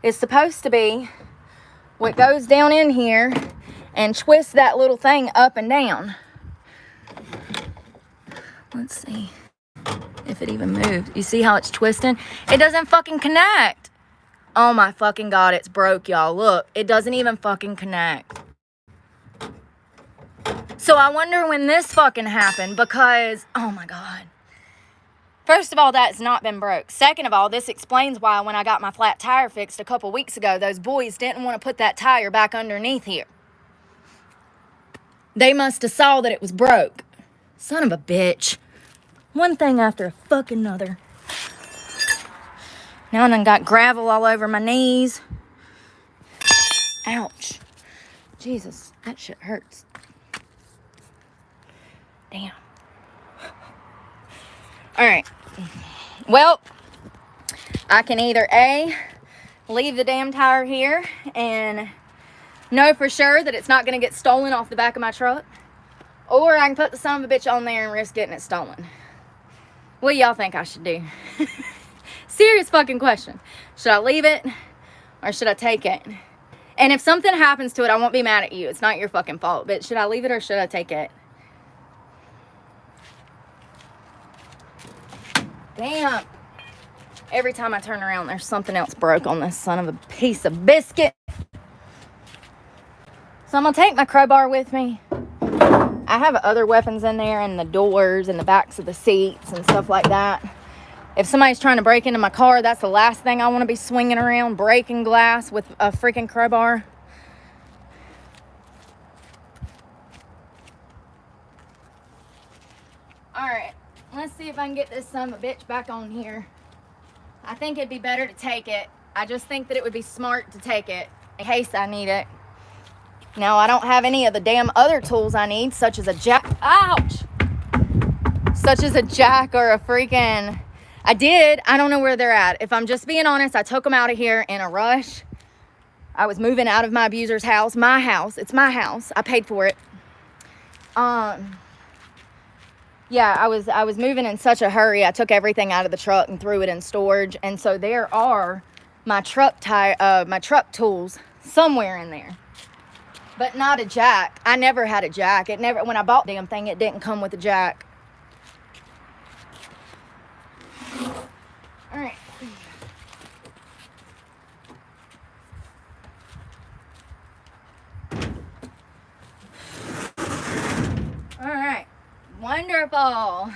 is supposed to be what goes down in here and twists that little thing up and down. Let's see if it even moves. You see how it's twisting? It doesn't fucking connect. Oh my fucking God, it's broke, y'all. Look, it doesn't even fucking connect. So I wonder when this fucking happened because, oh my God. First of all, that's not been broke. Second of all, this explains why when I got my flat tire fixed a couple weeks ago, those boys didn't want to put that tire back underneath here. They must have saw that it was broke. Son of a bitch. One thing after a fucking another. Now I done got gravel all over my knees. Ouch. Jesus, that shit hurts. Damn. All right. Well, I can either A, leave the damn tire here and know for sure that it's not going to get stolen off the back of my truck, or I can put the son of a bitch on there and risk getting it stolen. What do y'all think I should do? Serious fucking question. Should I leave it or should I take it? And if something happens to it, I won't be mad at you. It's not your fucking fault. But should I leave it or should I take it? Damn. Every time I turn around, there's something else broke on this son of a piece of biscuit. So I'm going to take my crowbar with me. I have other weapons in there and the doors and the backs of the seats and stuff like that. If somebody's trying to break into my car, that's the last thing I want to be swinging around, breaking glass with a freaking crowbar. All right, let's see if I can get this son of a bitch back on here. I think it'd be better to take it. I just think that it would be smart to take it in case I need it. Now, I don't have any of the damn other tools I need, such as a jack. Ouch! Such as a jack or a freaking... I don't know where they're at. If I'm just being honest, I took them out of here in a rush. I was moving out of my abuser's house. My house. It's my house. I paid for it. Yeah, I was moving in such a hurry. I took everything out of the truck and threw it in storage. And so there are my truck tools somewhere in there. But not a jack. I never had a jack. When I bought the damn thing, it didn't come with a jack. All right. All right. Wonderful. I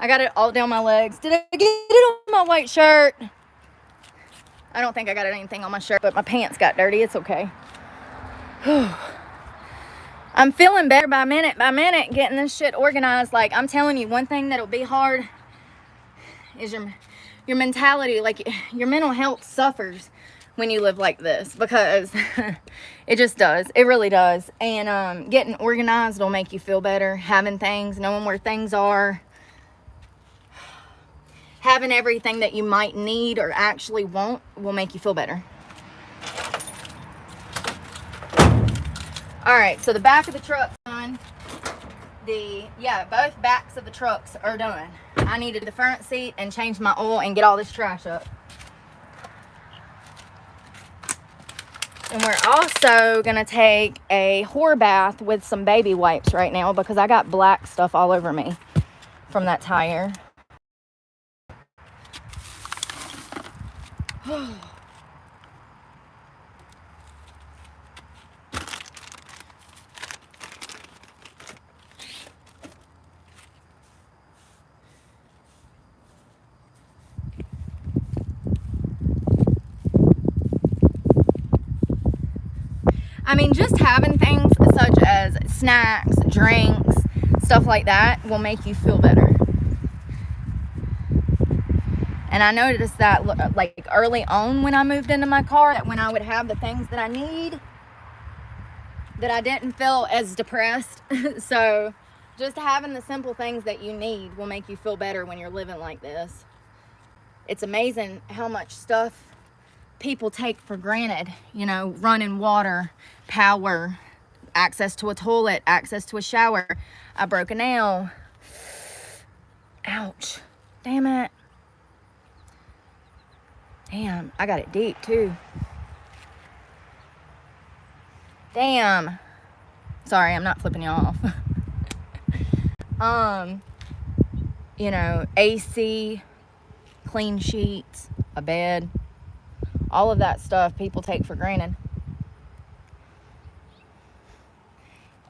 got it all down my legs. Did I get it on my white shirt? I don't think I got anything on my shirt, but my pants got dirty. It's okay. I'm feeling better by minute getting this shit organized. Like, I'm telling you, one thing that'll be hard is your mentality. Like, your mental health suffers when you live like this, because it just does. It really does. And getting organized will make you feel better. Having things, knowing where things are, having everything that you might need or actually want will make you feel better. All right, so the back of the truck's done. Both backs of the trucks are done. I needed the front seat and change my oil and get all this trash up. And we're also gonna take a whore bath with some baby wipes right now, because I got black stuff all over me from that tire. I mean, just having things such as snacks, drinks, stuff like that will make you feel better. And I noticed that like early on when I moved into my car, that when I would have the things that I need, that I didn't feel as depressed. So just having the simple things that you need will make you feel better when you're living like this. It's amazing how much stuff people take for granted, you know, running water, power, access to a toilet, access to a shower. I broke a nail. Ouch. Damn it. Damn, I got it deep too. Damn. Sorry, I'm not flipping you off. You know, AC, clean sheets, a bed, all of that stuff people take for granted.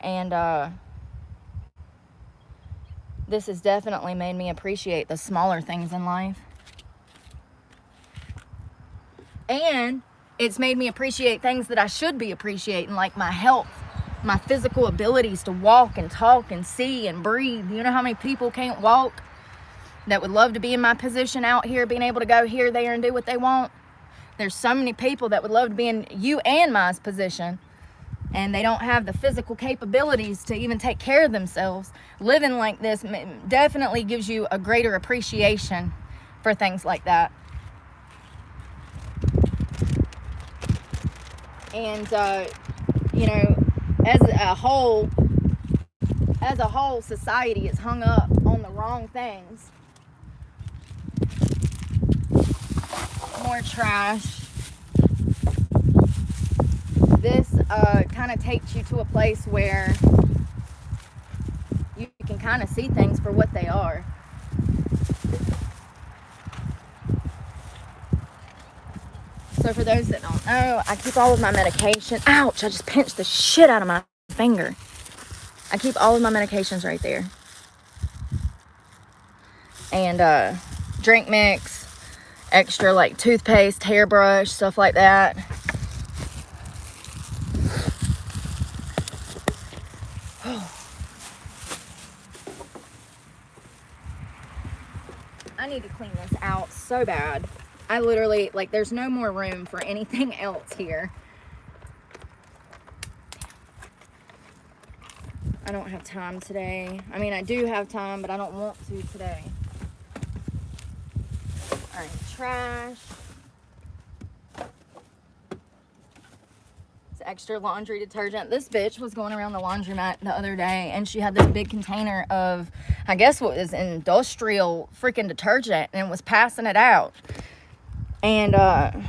And this has definitely made me appreciate the smaller things in life. And it's made me appreciate things that I should be appreciating, like my health, my physical abilities to walk and talk and see and breathe. You know how many people can't walk that would love to be in my position out here, being able to go here, there, and do what they want? There's so many people that would love to be in you and my position, and they don't have the physical capabilities to even take care of themselves. Living like this definitely gives you a greater appreciation for things like that. And you know, as a whole society is hung up on the wrong things. More trash. This kind of takes you to a place where you can kind of see things for what they are. So for those that don't know, I keep all of my medication. Ouch, I just pinched the shit out of my finger. I keep all of my medications right there. And drink mix, extra like toothpaste, hairbrush, stuff like that. I need to clean this out so bad. I literally, like, there's no more room for anything else here. I don't have time today. I mean, I do have time, but I don't want to today. All right, trash. It's extra laundry detergent. This bitch was going around the laundromat the other day, and she had this big container of, I guess what was industrial freaking detergent, and was passing it out. And I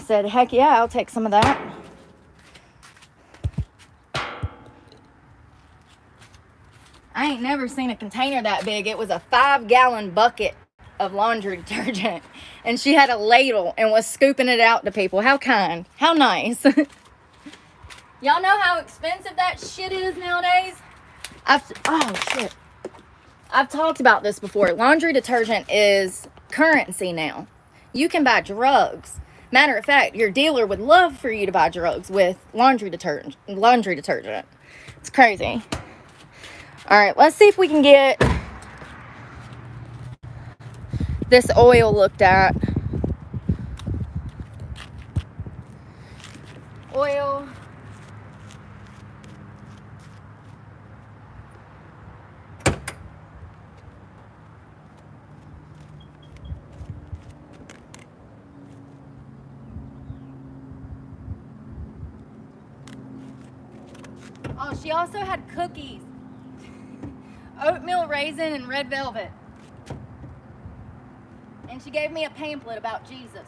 said, heck yeah, I'll take some of that. I ain't never seen a container that big. It was a 5-gallon bucket of laundry detergent. And she had a ladle and was scooping it out to people. How kind. How nice. Y'all know how expensive that shit is nowadays? Oh, shit. I've talked about this before. Laundry detergent is currency now. You can buy drugs. Matter of fact, your dealer would love for you to buy drugs with laundry detergent. It's crazy. All right, let's see if we can get this oil looked at. She also had cookies, oatmeal raisin and red velvet. And she gave me a pamphlet about Jesus.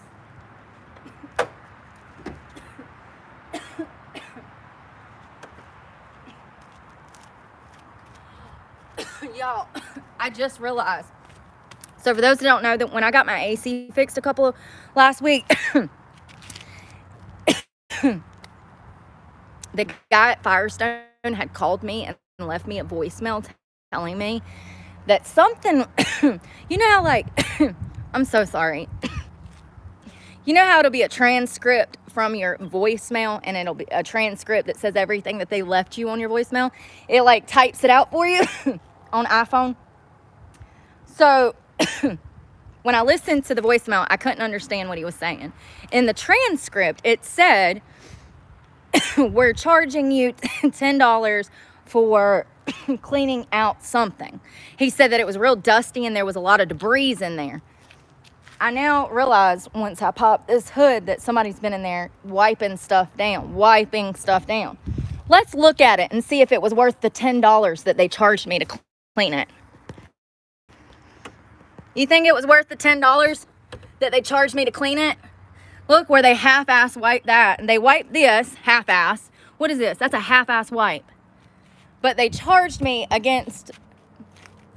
Y'all, I just realized. So for those who don't know, that when I got my AC fixed last week, the guy at Firestone had called me and left me a voicemail telling me that something, you know how like, I'm so sorry. You know how it'll be a transcript from your voicemail, and it'll be a transcript that says everything that they left you on your voicemail? It like types it out for you on iPhone. So when I listened to the voicemail, I couldn't understand what he was saying. In the transcript, it said, we're charging you $10 for cleaning out something. He said that it was real dusty and there was a lot of debris in there. I now realize once I pop this hood that somebody's been in there wiping stuff down. Let's look at it and see if it was worth the $10 that they charged me to clean it. You think it was worth the $10 that they charged me to clean it? Look where they half-ass wiped that. And they wiped this half-ass. What is this? That's a half-ass wipe. But they charged me against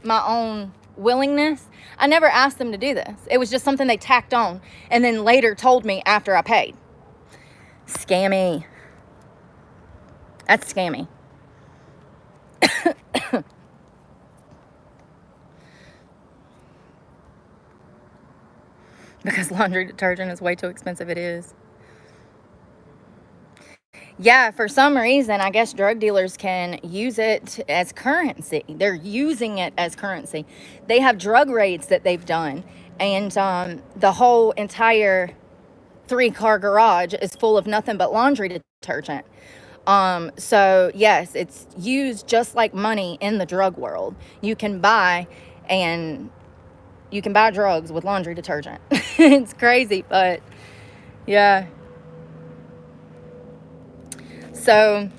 my own willingness. I never asked them to do this. It was just something they tacked on and then later told me after I paid. Scammy. That's scammy. Because laundry detergent is way too expensive. It is. Yeah, for some reason, I guess drug dealers can use it as currency. They're using it as currency. They have drug raids that they've done, and the whole entire 3-car garage is full of nothing but laundry detergent. So yes, it's used just like money in the drug world. You can buy drugs with laundry detergent. It's crazy, but yeah. So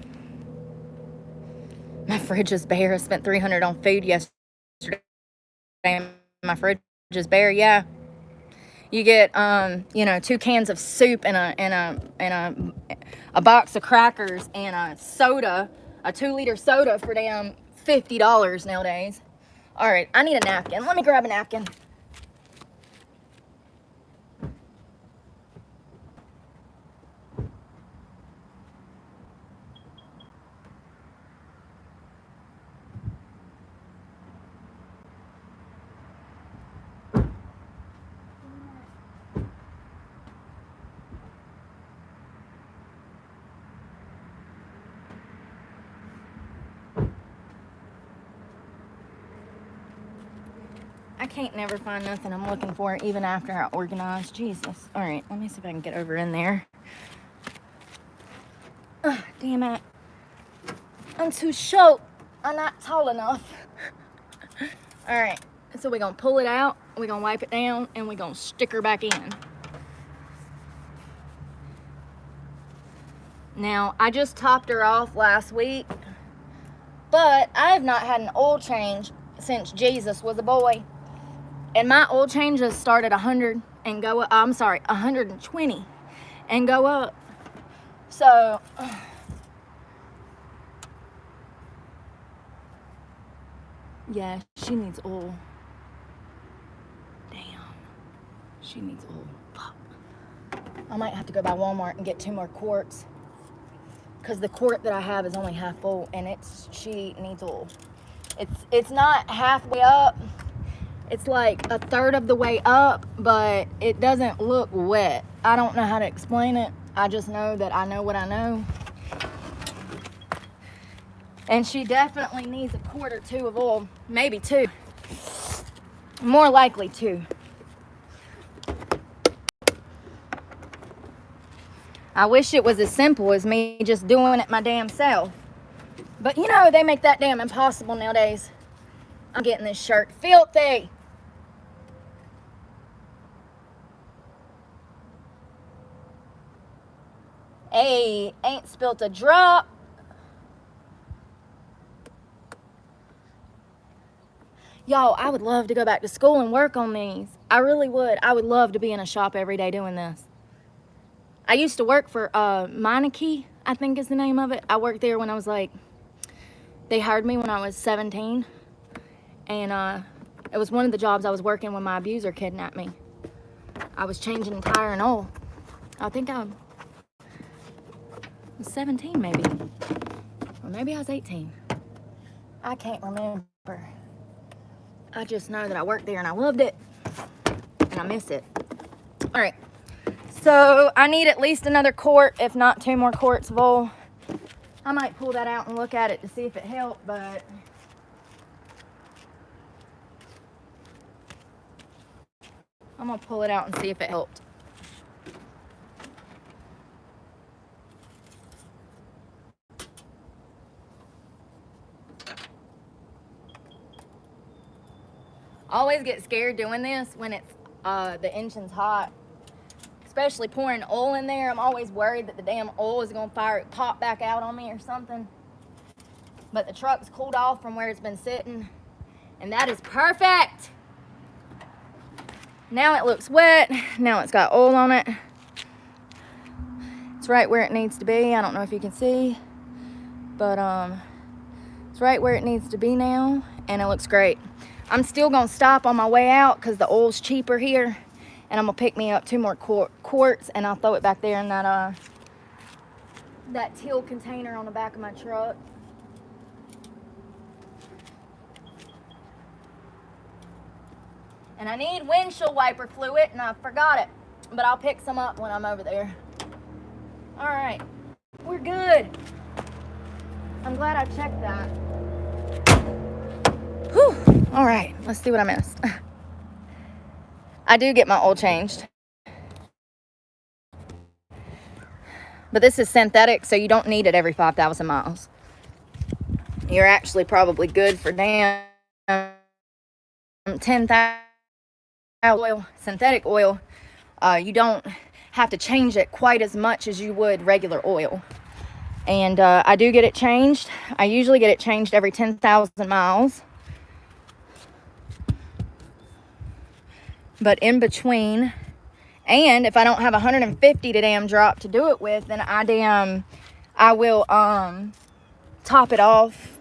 my fridge is bare. I spent $300 on food yesterday. My fridge is bare. Yeah, you get 2 cans of soup and a box of crackers and a soda, a 2-liter soda for damn $50 nowadays. All right, I need a napkin. Let me grab a napkin. I can't never find nothing I'm looking for, even after I organize. Jesus. All right, let me see if I can get over in there. Damn it. I'm too short. I'm not tall enough. All right, so we're going to pull it out, we're going to wipe it down, and we're going to stick her back in. Now, I just topped her off last week, but I have not had an oil change since Jesus was a boy. And my oil changes start at 100 and go up. I'm sorry, 120 and go up. So, yeah, she needs oil. Damn, she needs oil. Fuck. I might have to go by Walmart and get 2 more quarts, because the quart that I have is only half full, and she needs oil. It's not halfway up. It's like a third of the way up, but it doesn't look wet. I don't know how to explain it. I just know that I know what I know. And she definitely needs a quart or 2 of oil. Maybe 2. More likely 2. I wish it was as simple as me just doing it my damn self. But they make that damn impossible nowadays. I'm getting this shirt filthy. Hey, ain't spilt a drop. Y'all, I would love to go back to school and work on these. I really would. I would love to be in a shop every day doing this. I used to work for Meineke, I think is the name of it. I worked there when I was like, they hired me when I was 17. And it was one of the jobs I was working when my abuser kidnapped me. I was changing tire and oil. I think I was 17 maybe. Or maybe I was 18. I can't remember. I just know that I worked there and I loved it. And I miss it. All right. So I need at least another quart, if not 2 more quarts of oil. I might pull that out and look at it to see if it helped, but I'm gonna pull it out and see if it helped. I always get scared doing this when it's the engine's hot, especially pouring oil in there. I'm always worried that the damn oil is gonna pop back out on me or something. But the truck's cooled off from where it's been sitting, and that is perfect. Now it looks wet. Now it's got oil on it. It's right where it needs to be. I don't know if you can see, but it's right where it needs to be now, and it looks great. I'm still gonna stop on my way out because the oil's cheaper here, and I'm gonna pick me up 2 more quarts, and I'll throw it back there in that teal container on the back of my truck. And I need windshield wiper fluid, and I forgot it, but I'll pick some up when I'm over there. All right, we're good. I'm glad I checked that. Whew. All right, let's see what I missed. I do get my oil changed. But this is synthetic, so you don't need it every 5,000 miles. You're actually probably good for damn 10,000 oil, synthetic oil. You don't have to change it quite as much as you would regular oil. And I do get it changed. I usually get it changed every 10,000 miles. But in between, and if I don't have 150 to damn drop to do it with, then I will top it off.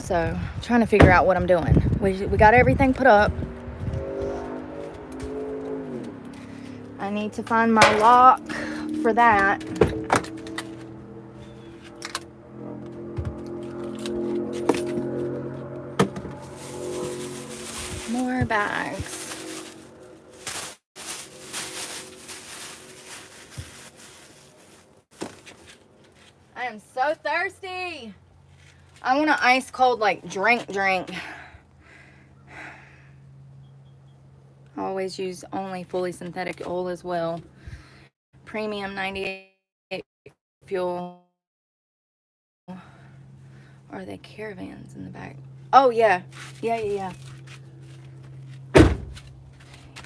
So I'm trying to figure out what I'm doing. We got everything put up. I need to find my lock for that. More bags. I am so thirsty. I want an ice cold, like, drink. I always use only fully synthetic oil as well. Premium 98 fuel. Are they caravans in the back? Oh, yeah.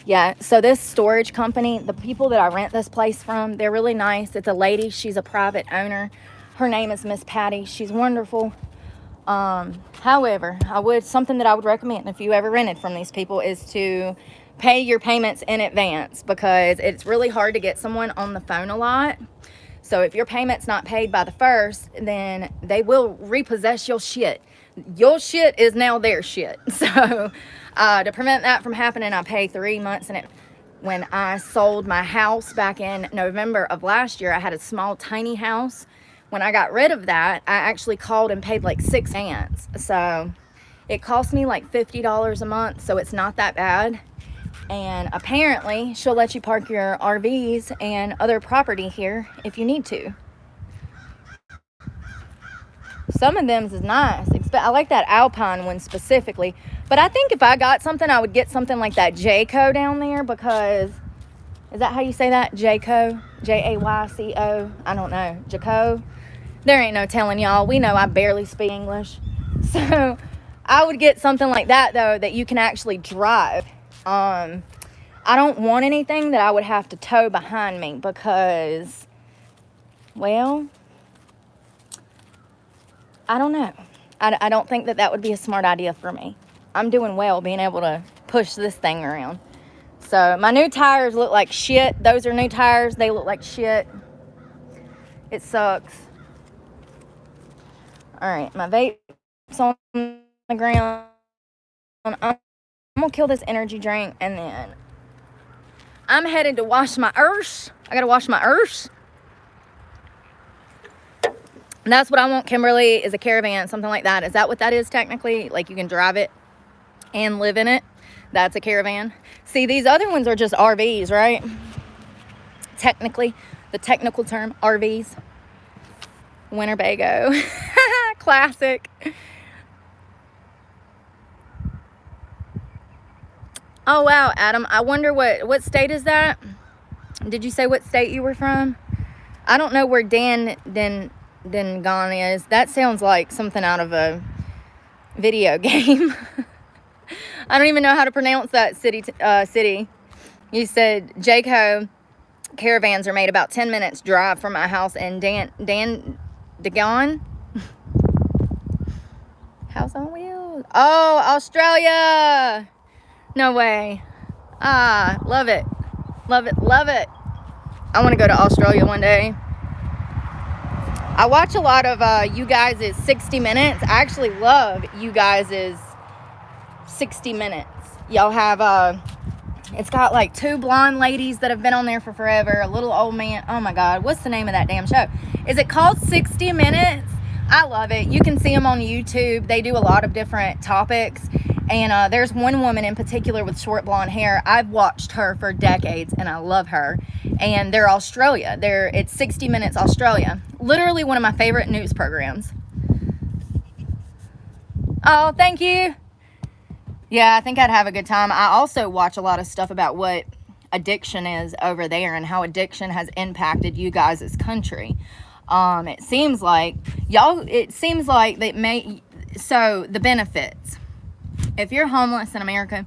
Yeah, so this storage company, the people that I rent this place from, they're really nice. It's a lady. She's a private owner. Her name is Miss Patty. She's wonderful. However, something that I would recommend if you ever rented from these people is to pay your payments in advance, because it's really hard to get someone on the phone a lot. So if your payment's not paid by the 1st, then they will repossess your shit. Your shit is now their shit. So to prevent that from happening, I paid 3 months in it. When I sold my house back in November of last year, I had a small, tiny house. When I got rid of that, I actually called and paid like 6 cents. So it cost me like $50 a month, so it's not that bad. And apparently, she'll let you park your RVs and other property here if you need to. Some of them is nice. I like that Alpine one specifically. But I think if I got something, I would get something like that Jayco down there, because, is that how you say that? Jayco? Jayco? I don't know. Jayco? There ain't no telling y'all. We know I barely speak English. So I would get something like that, though, that you can actually drive. I don't want anything that I would have to tow behind me, because, well, I don't know. I don't think that would be a smart idea for me. I'm doing well being able to push this thing around. So my new tires look like shit. Those are new tires. They look like shit. It sucks. All right, my vape's on the ground. I'm gonna kill this energy drink, and then I'm headed to wash my earth. I gotta wash my earth. And that's what I want, Kimberly, is a caravan, something like that. Is that what that is technically? Like you can drive it and live in it? That's a caravan. See, these other ones are just RVs, right? Technically, the technical term, RVs. Winnebago. Classic. Oh, wow, Adam. I wonder what state is that? Did you say what state you were from? I don't know where Dangon is. That sounds like something out of a video game. I don't even know how to pronounce that city. You said Jayco caravans are made about 10 minutes drive from my house in Dangon. House on Wheels. Oh, Australia. No way. Ah, love it. Love it. Love it. I want to go to Australia one day. I watch a lot of you guys' 60 Minutes. I actually love you guys' 60 Minutes. Y'all have, it's got like 2 blonde ladies that have been on there for forever. A little old man. Oh my God. What's the name of that damn show? Is it called 60 Minutes? I love it. You can see them on YouTube. They do a lot of different topics. And there's one woman in particular with short blonde hair. I've watched her for decades and I love her. And they're Australia. It's 60 Minutes Australia. Literally one of my favorite news programs. Oh, thank you. Yeah, I think I'd have a good time. I also watch a lot of stuff about what addiction is over there and how addiction has impacted you guys' country. It seems like so the benefits. If you're homeless in America,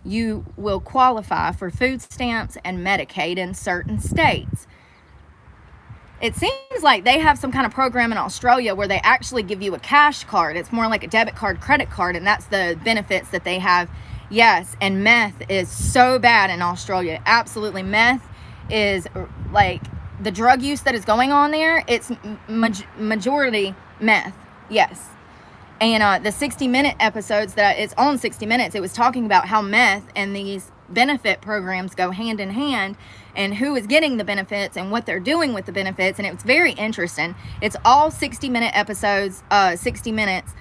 you will qualify for food stamps and Medicaid in certain states. It seems like they have some kind of program in Australia where they actually give you a cash card. It's more like a debit card, credit card, and that's the benefits that they have. Yes, and meth is so bad in Australia. Absolutely. Meth is like the drug use that is going on there. It's majority meth. Yes. And the 60-minute episodes that it's on 60 Minutes, it was talking about how meth and these benefit programs go hand in hand and who is getting the benefits and what they're doing with the benefits. And it was very interesting. It's all 60-minute episodes, 60 Minutes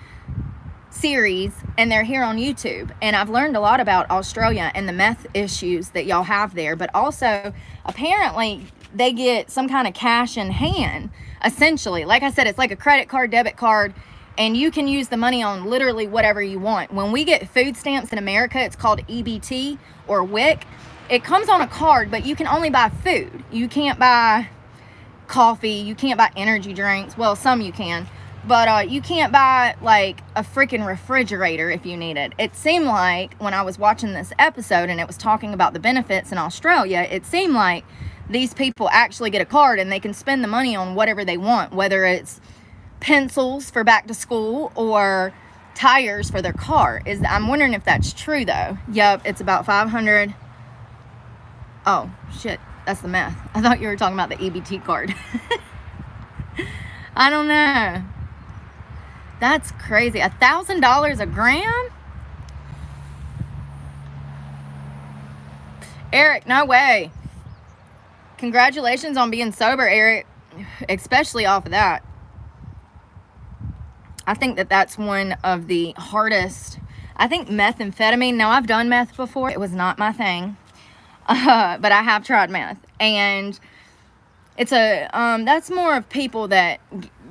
series, and they're here on YouTube. And I've learned a lot about Australia and the meth issues that y'all have there. But also, apparently, they get some kind of cash in hand, essentially. Like I said, it's like a credit card, debit card, and you can use the money on literally whatever you want. When we get food stamps in America, it's called EBT or WIC. It comes on a card, but you can only buy food. You can't buy coffee. You can't buy energy drinks. Well, some you can. But you can't buy like a freaking refrigerator if you need it. It seemed like when I was watching this episode and it was talking about the benefits in Australia, it seemed like these people actually get a card and they can spend the money on whatever they want, whether it's pencils for back to school or tires for their car. I'm wondering if that's true though. Yep, it's about 500. Oh shit, that's the math. I thought you were talking about the EBT card. I don't know. That's crazy. $1,000 a gram? Eric, no way. Congratulations on being sober, Eric, especially off of that. I think that's one of the hardest. I think methamphetamine. Now, I've done meth before. It was not my thing, but I have tried meth, and it's that's more of people that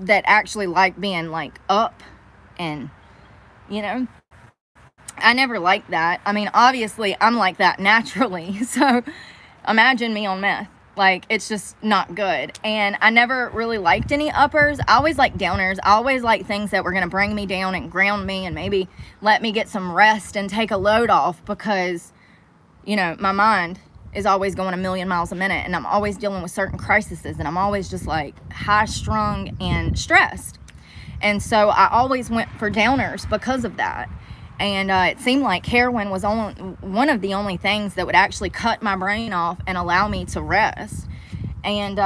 actually like being like up, and I never liked that. I mean, obviously, I'm like that naturally. So, imagine me on meth. Like, it's just not good. And I never really liked any uppers. I always liked downers. I always liked things that were going to bring me down and ground me and maybe let me get some rest and take a load off because, my mind is always going a million miles a minute and I'm always dealing with certain crises and I'm always just like high strung and stressed. And so I always went for downers because of that. And it seemed like heroin was one of the only things that would actually cut my brain off and allow me to rest. And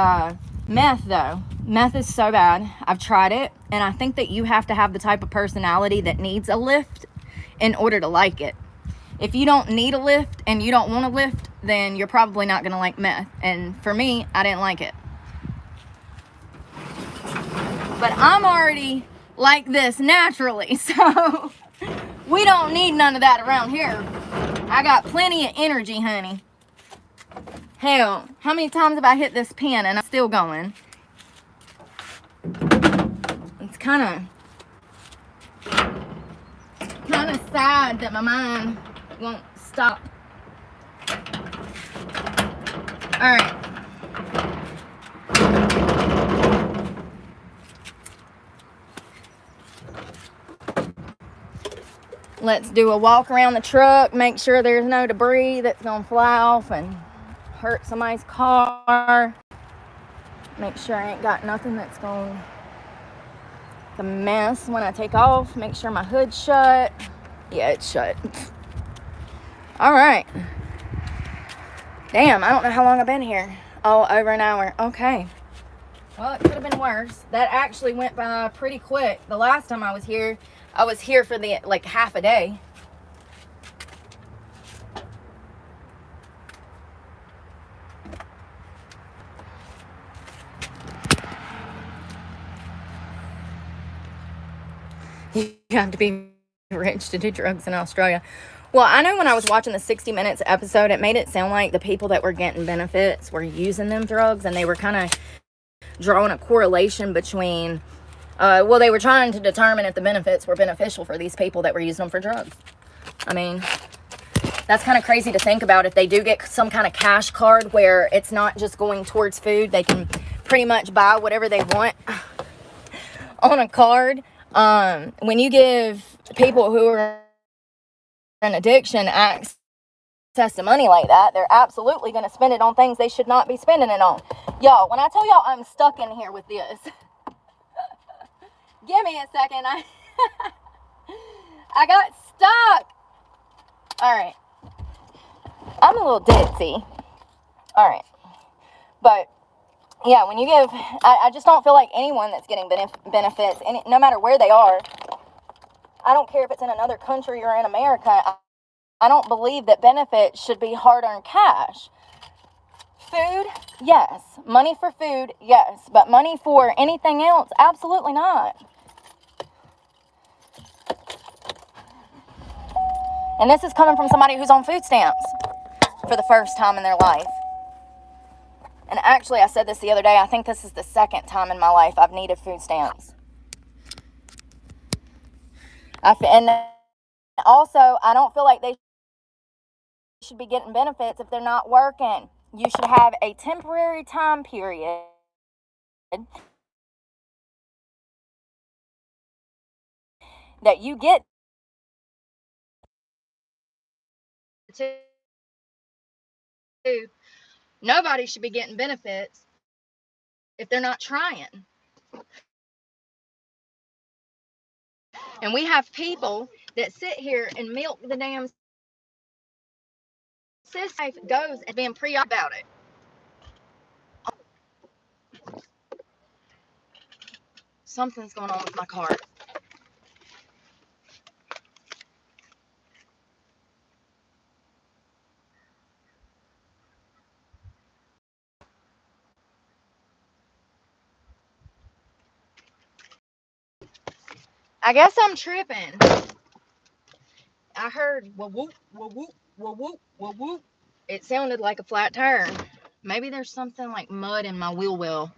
meth, though, meth is so bad. I've tried it, and I think that you have to have the type of personality that needs a lift in order to like it. If you don't need a lift and you don't want a lift, then you're probably not going to like meth. And for me, I didn't like it. But I'm already like this naturally, so we don't need none of that around here. I got plenty of energy, honey. Hell, how many times have I hit this pin and I'm still going? It's kind of sad that my mind won't stop. All right. Let's do a walk around the truck, make sure there's no debris that's gonna fly off and hurt somebody's car. Make sure I ain't got nothing that's going to mess when I take off. Make sure my hood's shut. Yeah, it's shut. All right. Damn, I don't know how long I've been here. Oh, over an hour. Okay. Well, it could have been worse. That actually went by pretty quick. The last time I was here for like half a day. You have to be rich to do drugs in Australia. Well, I know when I was watching the 60 Minutes episode, it made it sound like the people that were getting benefits were using them drugs, and they were kind of drawing a correlation between, they were trying to determine if the benefits were beneficial for these people that were using them for drugs. I mean, that's kind of crazy to think about. If they do get some kind of cash card where it's not just going towards food, they can pretty much buy whatever they want on a card. When you give people who are in addiction access to money like that, they're absolutely going to spend it on things they should not be spending it on. Y'all, when I tell y'all I'm stuck in here with this, give me a second. I got stuck. All right. I'm a little ditzy. All right. But yeah, when you give, I just don't feel like anyone that's getting benefits, no matter where they are, I don't care if it's in another country or in America, I don't believe that benefits should be hard-earned cash. Food, yes. Money for food, yes. But money for anything else, absolutely not. And this is coming from somebody who's on food stamps for the first time in their life. And actually, I said this the other day, I think this is the second time in my life I've needed food stamps. And also, I don't feel like they should be getting benefits if they're not working. You should have a temporary time period that you get to. Nobody should be getting benefits if they're not trying. And we have people that sit here and milk the damn system. Goes and being pre-op about it. Something's going on with my car. I guess I'm tripping. I heard whoop whoop whoop whoop whoop whoop whoop whoop. It sounded like a flat tire. Maybe there's something like mud in my wheel well.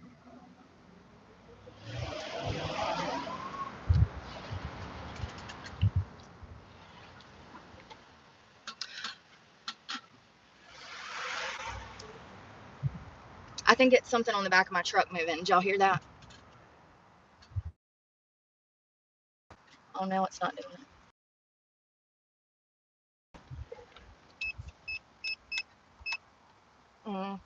I think it's something on the back of my truck moving. Did y'all hear that? Oh no, it's not doing it. Mm.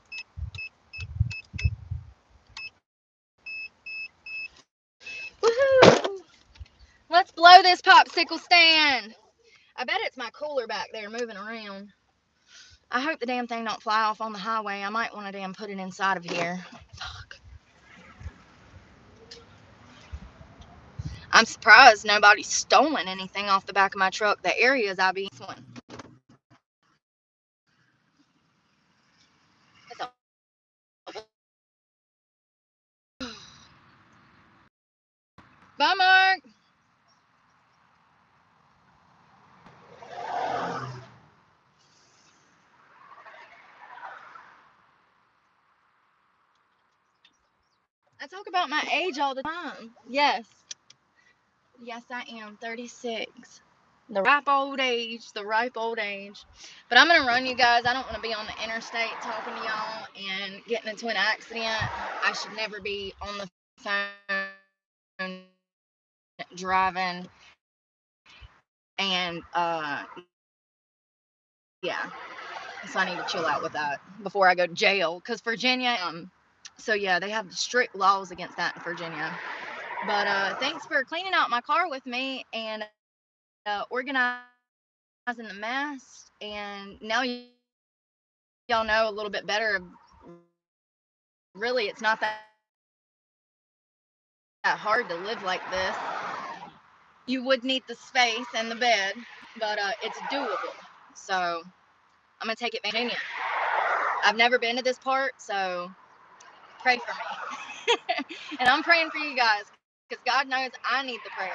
Woohoo! this popsicle stand. I bet it's my cooler back there moving around. I hope the damn thing don't fly off on the highway. I might want to damn put it inside of here. Fuck. I'm surprised nobody's stolen anything off the back of my truck. The areas I be one. Bye, Mark. I talk about my age all the time. Yes. Yes, I am 36. The ripe old age. The ripe old age. But I'm going to run, you guys. I don't want to be on the interstate talking to y'all and getting into an accident. I should never be on the phone driving. And, yeah. So I need to chill out with that before I go to jail. Because Virginia, so yeah, they have strict laws against that in Virginia. But thanks for cleaning out my car with me and organizing the mess. And now y'all know a little bit better. Really, it's not that hard to live like this. You would need the space and the bed, but it's doable. So I'm gonna take it, Virginia. I've never been to this part, so pray for me. And I'm praying for you guys because God knows I need the prayer.